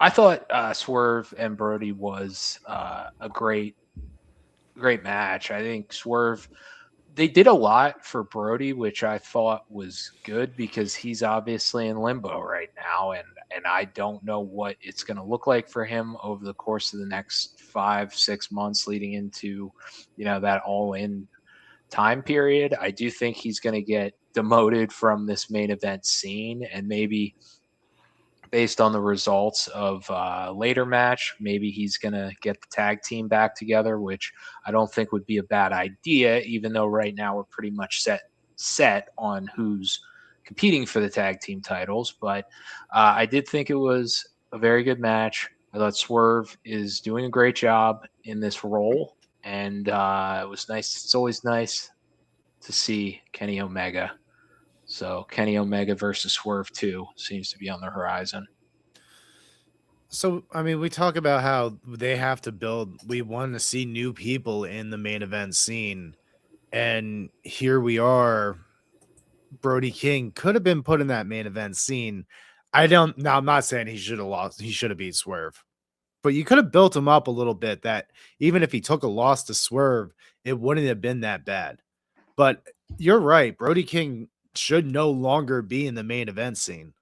I thought Swerve and Brody was a great match. I think Swerve, they did a lot for Brody, which I thought was good because he's obviously in limbo right now, and I don't know what it's going to look like for him over the course of the next 5-6 months leading into, that all-in time period. I do think he's going to get demoted from this main event scene, and maybe based on the results of later match, maybe he's going to get the tag team back together, which I don't think would be a bad idea, even though right now we're pretty much set on who's competing for the tag team titles. But I did think it was a very good match. I thought Swerve is doing a great job in this role, and it was nice. It's always nice to see Kenny Omega. So Kenny Omega versus Swerve 2 seems to be on the horizon. So, I mean, we talk about how they have to build. We want to see new people in the main event scene. And here we are. Brody King could have been put in that main event scene. I'm not saying he should have lost. He should have beat Swerve. But you could have built him up a little bit that even if he took a loss to Swerve, it wouldn't have been that bad. But you're right. Brody King should no longer be in the main event scene.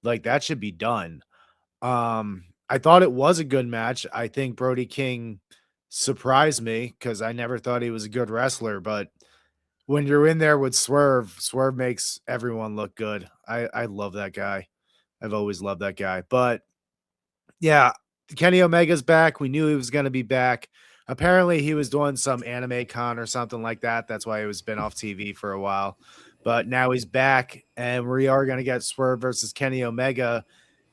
Like that should be done. I thought it was a good match. I think Brody King surprised me because I never thought he was a good wrestler. But when you're in there with Swerve makes everyone look good. I love that guy. I've always loved that guy. But yeah, Kenny Omega's back. We knew he was going to be back. Apparently, he was doing some anime con or something like that. That's why he was been off TV for a while. But now he's back, and we are going to get Swerve versus Kenny Omega,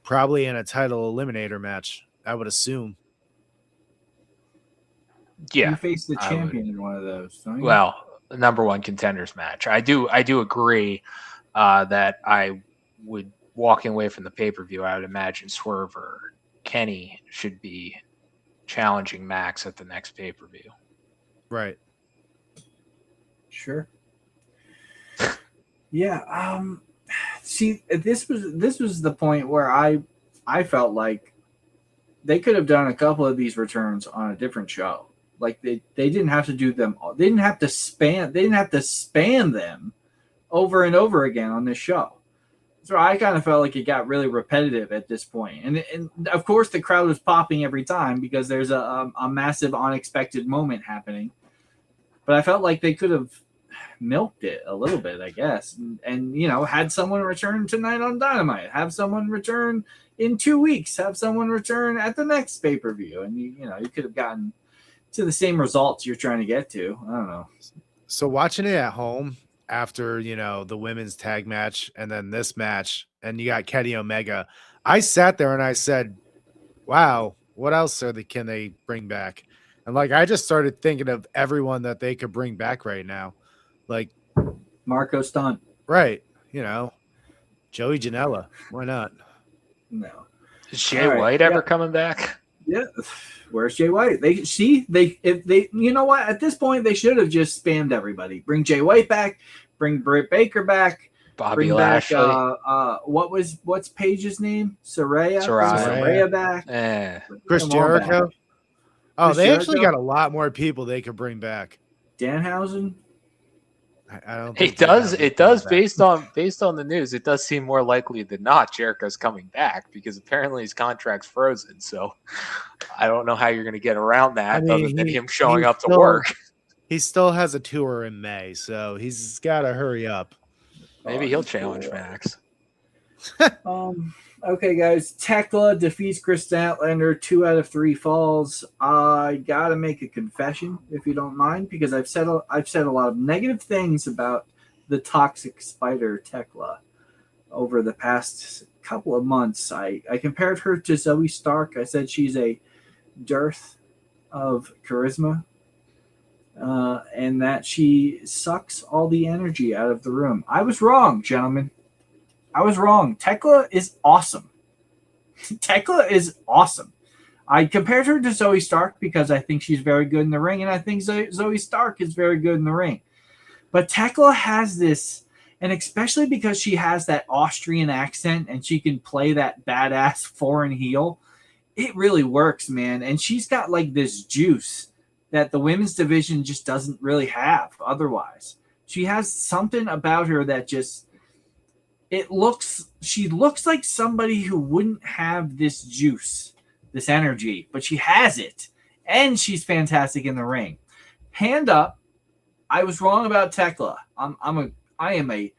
probably in a title eliminator match, I would assume. Yeah, you face the champion in one of those. Don't you? Well, the number one contenders match. I do agree that I would, walking away from the pay-per-view, I would imagine Swerve or Kenny should be challenging Max at the next pay-per-view. Right. Sure. Yeah. See, this was the point where I felt like they could have done a couple of these returns on a different show. Like they didn't have to do them. They didn't have to span them over and over again on this show. So I kind of felt like it got really repetitive at this point. And of course the crowd was popping every time because there's a massive unexpected moment happening. But I felt like they could have milked it a little bit, I guess. And had someone return tonight on Dynamite, have someone return in 2 weeks, have someone return at the next pay-per-view. And you could have gotten to the same results you're trying to get to. I don't know. So watching it at home after, the women's tag match and then this match, and you got Kenny Omega, I sat there and I said, wow, what else can they bring back? And I just started thinking of everyone that they could bring back right now. Like Marco Stunt. Right. Joey Janela. Why not? No. Is Jay White ever coming back? Yeah. Where's Jay White? If they you know what? At this point, they should have just spammed everybody. Bring Jay White back. Bring Britt Baker back. Bobby bring Lashley. Back, what's Paige's name? Saraya. Saraya back. Chris Jericho. Oh, Chris they Jericho? actually got a lot more people they could bring back. Danhausen. I don't. It does. Based on the news, it does seem more likely than not Jericho's coming back because apparently his contract's frozen. So I don't know how you're going to get around that other than him showing up to work. He still has a tour in May, so he's got to hurry up. Maybe he'll challenge Max. Okay, guys. Tekla defeats Chris Statlander 2 out of 3 falls. I gotta make a confession, if you don't mind, because I've said a lot of negative things about the toxic spider Tekla. over the past couple of months. I compared her to Zoe Stark. I said she's a dearth of charisma, and that she sucks all the energy out of the room. I was wrong, gentlemen. I was wrong. Tekla is awesome. Tekla is awesome. I compared her to Zoe Stark because I think she's very good in the ring, and I think Zoe Stark is very good in the ring. But Tekla has this, and especially because she has that Austrian accent and she can play that badass foreign heel, it really works, man. And she's got like this juice that the women's division just doesn't really have otherwise. She has something about her that just she looks like somebody who wouldn't have this juice, this energy, but she has it. And she's fantastic in the ring. Hand up, I was wrong about Tekla. I am a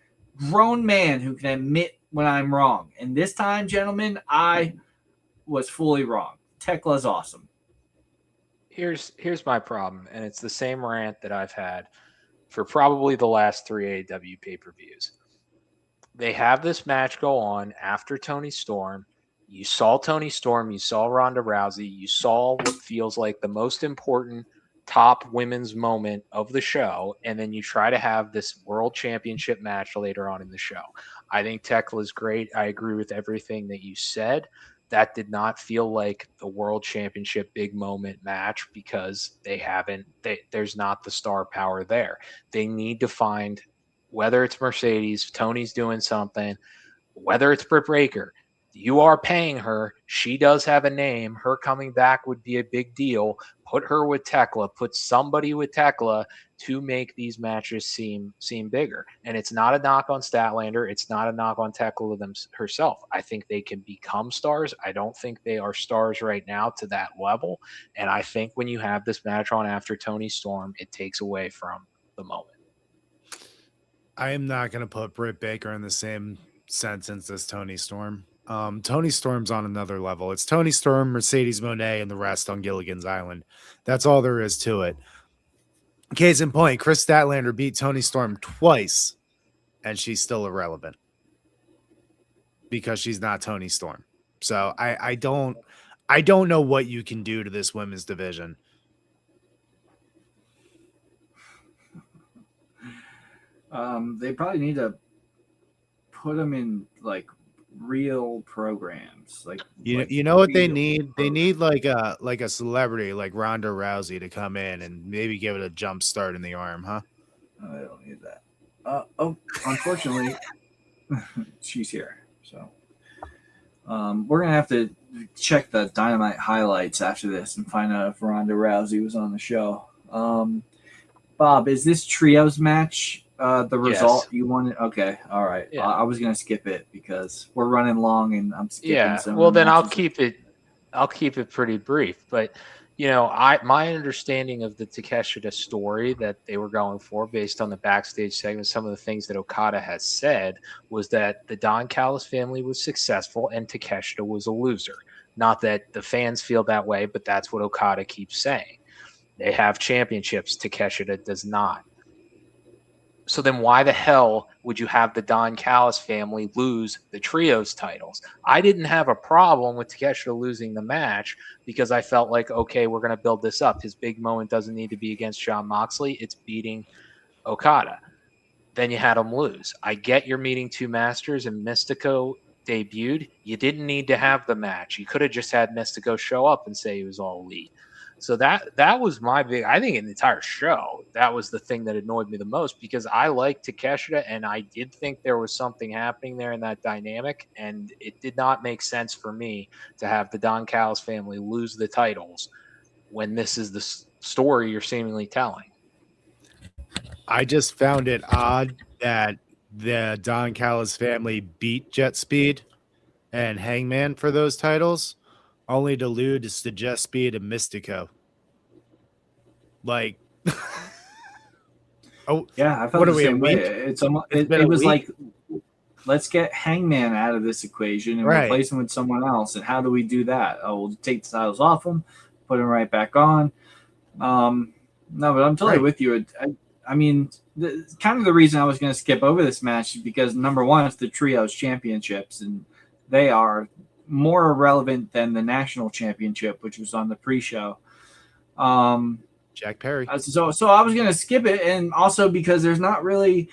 grown man who can admit when I'm wrong. And this time, gentlemen, I was fully wrong. Tekla's awesome. Here's my problem, and it's the same rant that I've had for probably the last 3 AEW pay-per-views. They have this match go on after Toni Storm. You saw Toni Storm, you saw Ronda Rousey, you saw what feels like the most important top women's moment of the show, and then you try to have this world championship match later on in the show. I think Tekla's great. I agree with everything that you said. That did not feel like the world championship big moment match because there's not the star power there. They need to find, whether it's Mercedes, Tony's doing something, whether it's Britt Baker, you are paying her. She does have a name. Her coming back would be a big deal. Put her with Tekla. Put somebody with Tekla to make these matches seem bigger. And it's not a knock on Statlander. It's not a knock on Tekla herself. I think they can become stars. I don't think they are stars right now to that level. And I think when you have this match on after Toni Storm, it takes away from the moment. I am not going to put Britt Baker in the same sentence as Toni Storm. Toni Storm's on another level. It's Toni Storm, Mercedes Moné, and the rest on Gilligan's Island. That's all there is to it. Case in point, Chris Statlander beat Toni Storm twice, and she's still irrelevant because she's not Toni Storm. So I don't know what you can do to this women's division. They probably need to put them in like real programs. Like you know what they need? They need like a celebrity like Ronda Rousey to come in and maybe give it a jump start in the arm, huh? I don't need that. Unfortunately, she's here. So we're gonna have to check the Dynamite highlights after this and find out if Ronda Rousey was on the show. Bob, is this trios match the result you wanted? Okay, all right. Yeah. I was gonna skip it because we're running long and I'm skipping. Yeah. Some Well, then I'll matches. keep it pretty brief. But my understanding of the Takeshita story that they were going for, based on the backstage segment, some of the things that Okada has said, was that the Don Callis family was successful and Takeshita was a loser. Not that the fans feel that way, but that's what Okada keeps saying. They have championships. Takeshita does not. So then why the hell would you have the Don Callis family lose the trios titles? I didn't have a problem with Takeshita losing the match because I felt like, okay, we're going to build this up. His big moment doesn't need to be against Jon Moxley. It's beating Okada. Then you had him lose. I get you're meeting two masters and Mystico debuted. You didn't need to have the match. You could have just had Mystico show up and say he was all elite. So that was my big, I think in the entire show, that was the thing that annoyed me the most because I like Takeshita and I did think there was something happening there in that dynamic, and it did not make sense for me to have the Don Callis family lose the titles when this is the story you're seemingly telling. I just found it odd that the Don Callis family beat Jet Speed and Hangman for those titles, only to lose to Jet Speed and Mystico. Like, oh Yeah, I felt What the are we, a same way. week? It's almost, It's been it a was week? like, let's get Hangman out of this equation and Right. replace him with someone else. And how do we do that? Oh, we'll take the titles off him, put him right back on. No, but I'm totally Right. with you. I mean, kind of the reason I was going to skip over this match is because number one, it's the trios championships, and they are more relevant than the national championship, which was on the pre-show. Jack Perry. So I was going to skip it, and also because there's not really,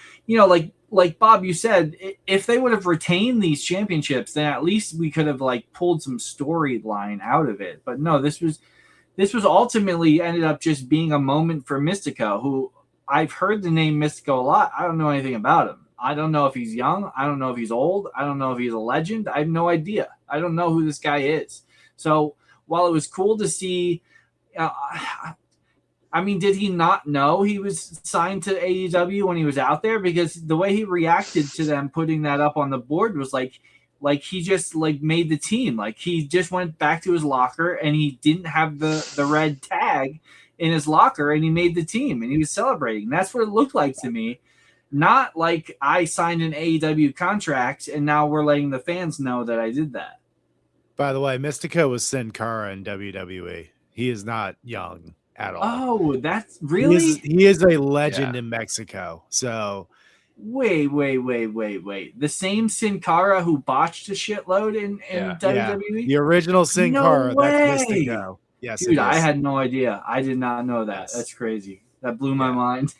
like Bob, you said, if they would have retained these championships, then at least we could have like pulled some storyline out of it. But no, this was ultimately ended up just being a moment for Mystico, who I've heard the name Mystico a lot. I don't know anything about him. I don't know if he's young. I don't know if he's old. I don't know if he's a legend. I have no idea. I don't know who this guy is. So while it was cool to see, I mean, did he not know he was signed to AEW when he was out there? Because the way he reacted to them putting that up on the board was like he just like made the team. Like he just went back to his locker and he didn't have the red tag in his locker and he made the team and he was celebrating. That's what it looked like to me. Not like I signed an AEW contract and now we're letting the fans know that I did that. By the way, Mystico was Sin Cara in WWE. He is not young at all. Oh, that's really? He is a legend in Mexico. So wait. The same Sin Cara who botched a shitload in WWE? The original Sin Cara, that's Mystico. Yes, dude, I had no idea. I did not know that. Yes. That's crazy. That blew my mind.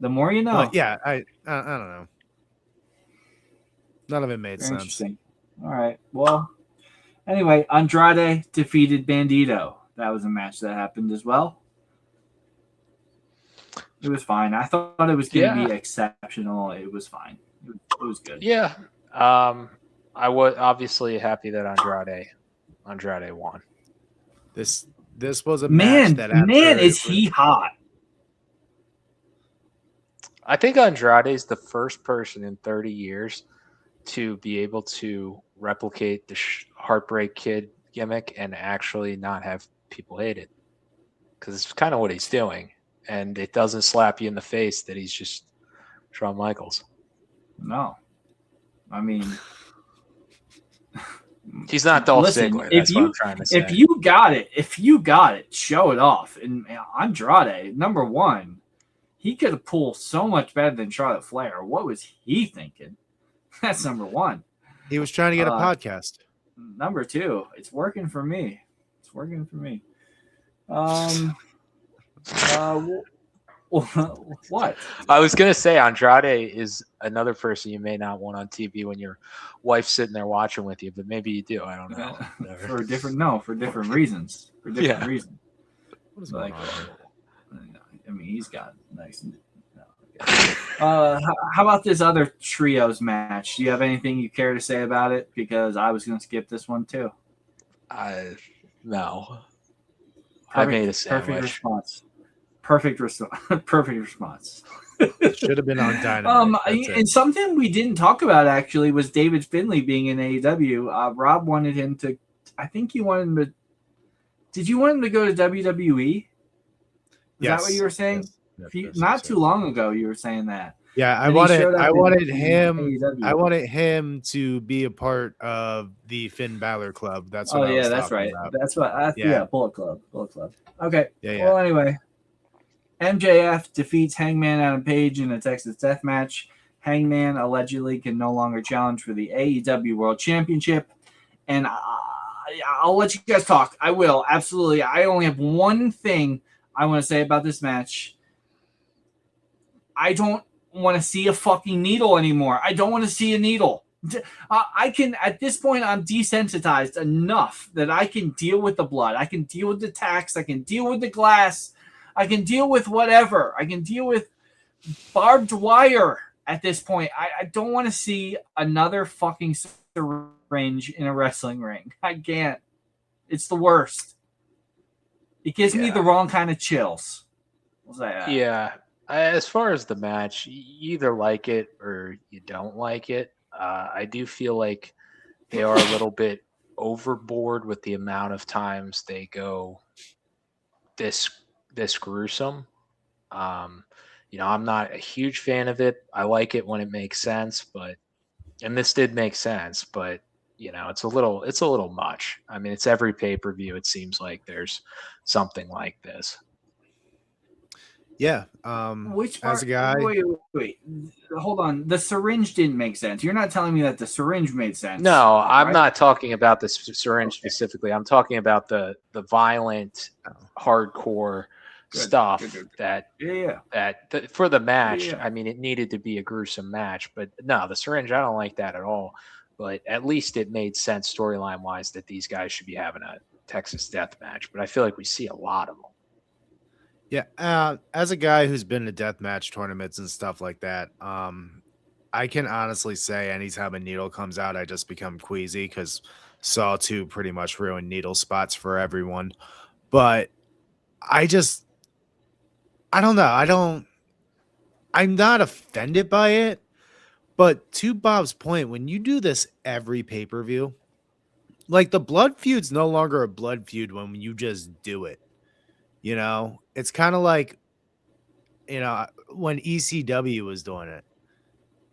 The more you know. But yeah, I don't know. None of it made sense. Interesting. All right. Well, anyway, Andrade defeated Bandito. That was a match that happened as well. It was fine. I thought it was going to be exceptional. It was fine. It was good. Yeah. I was obviously happy that Andrade won. This was a match that is he hot? I think Andrade is the first person in 30 years to be able to replicate the Heartbreak Kid gimmick and actually not have people hate it, because it's kind of what he's doing, and it doesn't slap you in the face that he's just Shawn Michaels. No, I mean, he's not Dolph Ziggler. That's what I'm trying to say. If you got it, show it off. And Andrade, number one, he could have pulled so much better than Charlotte Flair. What was he thinking? That's number one. He was trying to get a podcast. Number two, it's working for me. What? I was going to say Andrade is another person you may not want on TV when your wife's sitting there watching with you, but maybe you do. I don't know. for different reasons. Reasons. What is going on? I mean, he's got nice. How about this other trios match? Do you have anything you care to say about it? Because I was going to skip this one too. No. I made a sandwich. Perfect response. Should have been on Dynamite. And something we didn't talk about actually was David Finlay being in AEW. Rob wanted him to. I think you wanted him to. Did you want him to go to WWE? Is that what you were saying? Yes, not too long ago, you were saying that. Yeah, I wanted him to be a part of the Finn Balor Club. That's what. That's right. About. That's what. Bullet Club. Okay. Yeah. Well, anyway, MJF defeats Hangman Adam Page in a Texas Death Match. Hangman allegedly can no longer challenge for the AEW World Championship, and I'll let you guys talk. I will absolutely. I only have one thing I want to say about this match. I don't want to see a fucking needle anymore. I don't want to see a needle. I can, at this point, I'm desensitized enough that I can deal with the blood. I can deal with the tacks. I can deal with the glass. I can deal with whatever. I can deal with barbed wire at this point. I don't want to see another fucking syringe in a wrestling ring. I can't. It's the worst. It gives me the wrong kind of chills. We'll say that. Yeah. As far as the match, you either like it or you don't like it. I do feel like they are a little bit overboard with the amount of times they go this gruesome. I'm not a huge fan of it. I like it when it makes sense, and this did make sense, but it's a little much. I mean, it's every pay-per-view. It seems like there's something like this. Yeah. Which as part? a guy, Wait. Hold on. The syringe didn't make sense. You're not telling me that the syringe made sense. No, I'm right? not talking about the syringe Okay. specifically. I'm talking about the violent, hardcore Good, stuff good. that Yeah. for the match. Yeah. I mean, it needed to be a gruesome match, but no, the syringe, I don't like that at all. But at least it made sense storyline wise that these guys should be having a Texas death match. But I feel like we see a lot of them. yeah. As a guy who's been to deathmatch tournaments and stuff like that, I can honestly say anytime a needle comes out, I just become queasy because Saw 2 pretty much ruined needle spots for everyone. But I don't know. I'm not offended by it. But to Bob's point, when you do this every pay-per-view, like the blood feud's no longer a blood feud when you just do it. You know, it's kind of like, when ECW was doing it,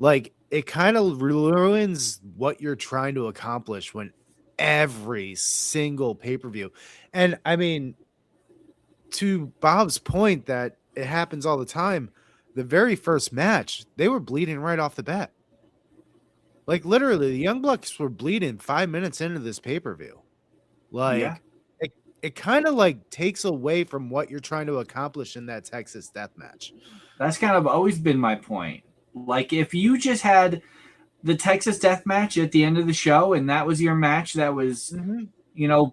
like it kind of ruins what you're trying to accomplish when every single pay-per-view. And I mean, to Bob's point that it happens all the time, the very first match, they were bleeding right off the bat. Like literally, the Young Bucks were bleeding 5 minutes into this pay-per-view. Like Yeah. it kind of like takes away from what you're trying to accomplish in that Texas death match. That's kind of always been my point. Like if you just had the Texas death match at the end of the show and that was your match that was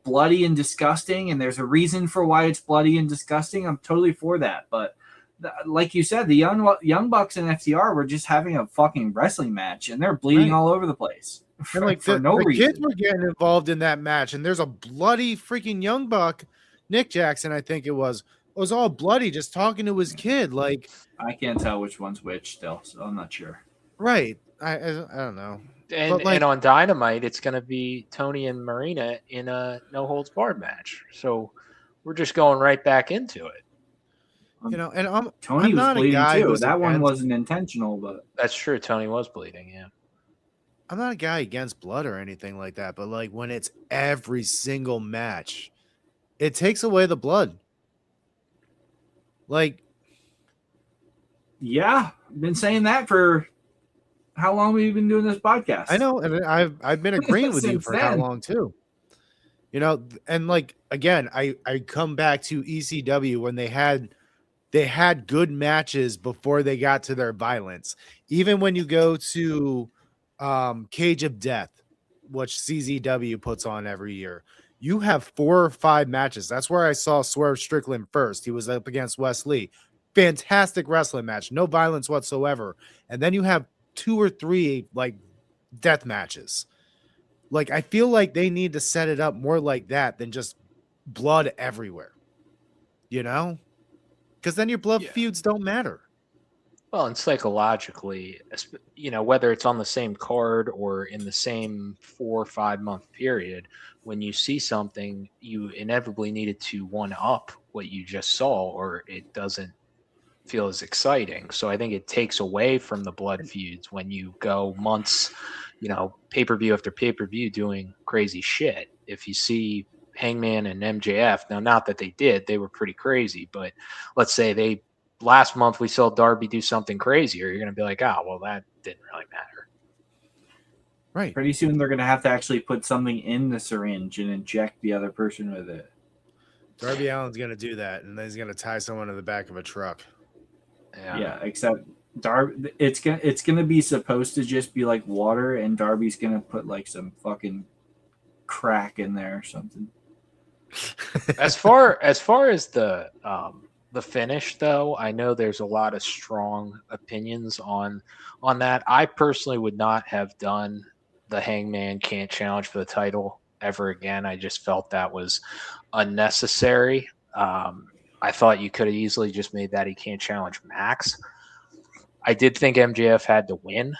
bloody and disgusting, and there's a reason for why it's bloody and disgusting, I'm totally for that. But like you said, the Young Bucks and FTR were just having a fucking wrestling match and they're bleeding all over the place And like for no the reason. kids were getting involved in that match, and there's a bloody freaking Young Buck, Nick Jackson, I think it was all bloody just talking to his kid. Like I can't tell which one's which still, so I'm not sure. right. I don't know. And on Dynamite, it's going to be Tony and Marina in a no holds barred match. So we're just going right back into it. And Tony I'm was not a bleeding guy too. who's That one against- wasn't intentional, but That's true. Tony was bleeding. Yeah. I'm not a guy against blood or anything like that, but like when it's every single match, it takes away the blood. Like, yeah, I've been saying that for how long we've been doing this podcast. I know, and I've been agreeing with you Since for how then. long too. And like again, I come back to ECW when they had good matches before they got to their violence. Even when you go to Cage of Death, which CZW puts on every year, you have 4 or 5 matches. That's where I saw Swerve Strickland first. He was up against Wes Lee. Fantastic wrestling match, no violence whatsoever. And then you have 2 or 3 like death matches. Like I feel like they need to set it up more like that than just blood everywhere. Because then your blood feuds don't matter. Well, and psychologically, whether it's on the same card or in the same 4 or 5 month period, when you see something, you inevitably needed to one up what you just saw, or it doesn't feel as exciting. So I think it takes away from the blood feuds when you go months, pay-per-view after pay-per-view doing crazy shit. If you see Hangman and MJF, now not that they were pretty crazy, but let's say last month we saw Darby do something crazier, you're going to be like, oh, well, that didn't really matter. Right. Pretty soon they're going to have to actually put something in the syringe and inject the other person with it. Darby Allin's going to do that, and then he's going to tie someone to the back of a truck. Yeah, except Darby, it's gonna be supposed to just be like water, and Darby's gonna put like some fucking crack in there or something. As far as the finish, though, I know there's a lot of strong opinions on that. I personally would not have done the Hangman can't challenge for the title ever again. I just felt that was unnecessary. I thought you could have easily just made that he can't challenge Max. I did think MJF had to win.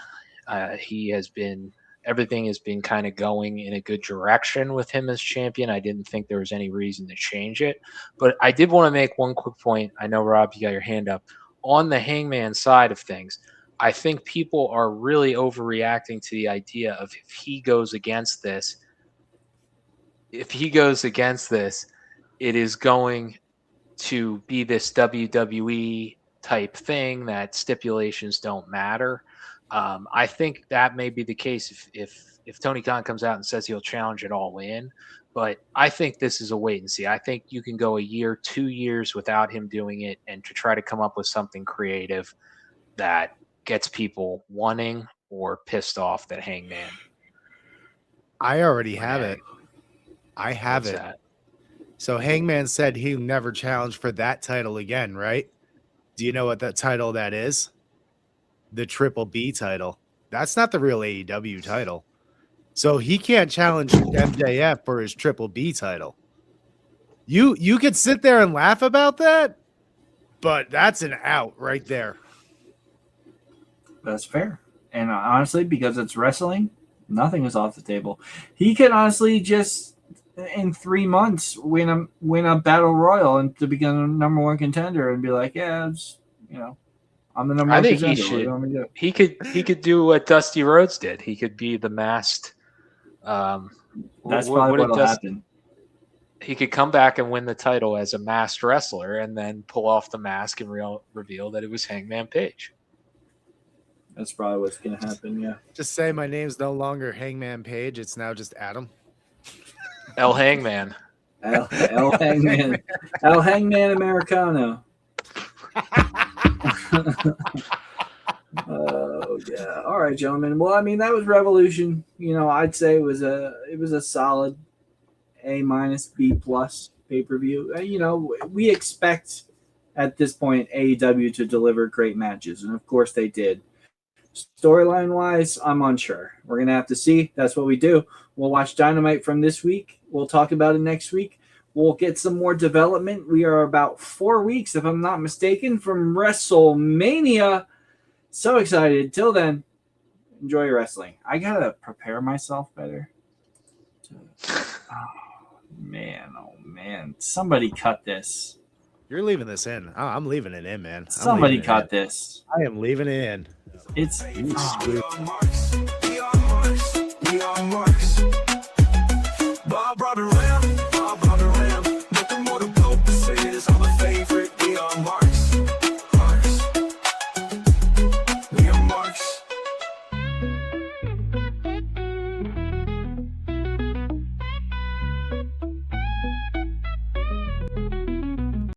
Everything has been kind of going in a good direction with him as champion. I didn't think there was any reason to change it. But I did want to make one quick point. I know, Rob, you got your hand up. On the Hangman side of things, I think people are really overreacting to the idea of if he goes against this, it is going to be this WWE type thing, that stipulations don't matter. I think that may be the case if Tony Khan comes out and says he'll challenge it all in. But I think this is a wait and see. I think you can go a year, 2 years without him doing it, and to try to come up with something creative that gets people wanting or pissed off that Hangman. I already have it. I have What's it. that? So Hangman said he'll never challenge for that title again, right? Do you know what that title that is? The Triple B title. That's not the real AEW title. So he can't challenge MJF for his Triple B title. You could sit there and laugh about that, but that's an out right there. That's fair. And honestly, because it's wrestling, nothing is off the table. He could honestly just in 3 months win a battle royal and to become a number one contender and be like, yeah, it's, I'm the number I one think contender. he What do you want me to do? should. He could do what Dusty Rhodes did. He could be the masked. That's probably what'll happen. He could come back and win the title as a masked wrestler, and then pull off the mask and reveal that it was Hangman Page. That's probably what's going to happen, yeah. Just say my name's no longer Hangman Page. It's now just Adam. El Hangman. El Hangman. El Hangman Americano. Oh yeah. All right, gentlemen. Well, I mean, that was Revolution. I'd say it was a solid A-, B+ pay-per-view. We expect at this point AEW to deliver great matches, and of course they did. Storyline wise, I'm unsure. We're gonna have to see. That's what we do. We'll watch Dynamite from this week. We'll talk about it next week. We'll get some more development. We are about 4 weeks, if I'm not mistaken, from WrestleMania. So excited. Till then, enjoy your wrestling. I gotta prepare myself better. Oh man. Somebody cut this. You're leaving this in. Oh, I'm leaving it in, man. Somebody cut this. I am leaving it in. It's We are marks. Bob brought around.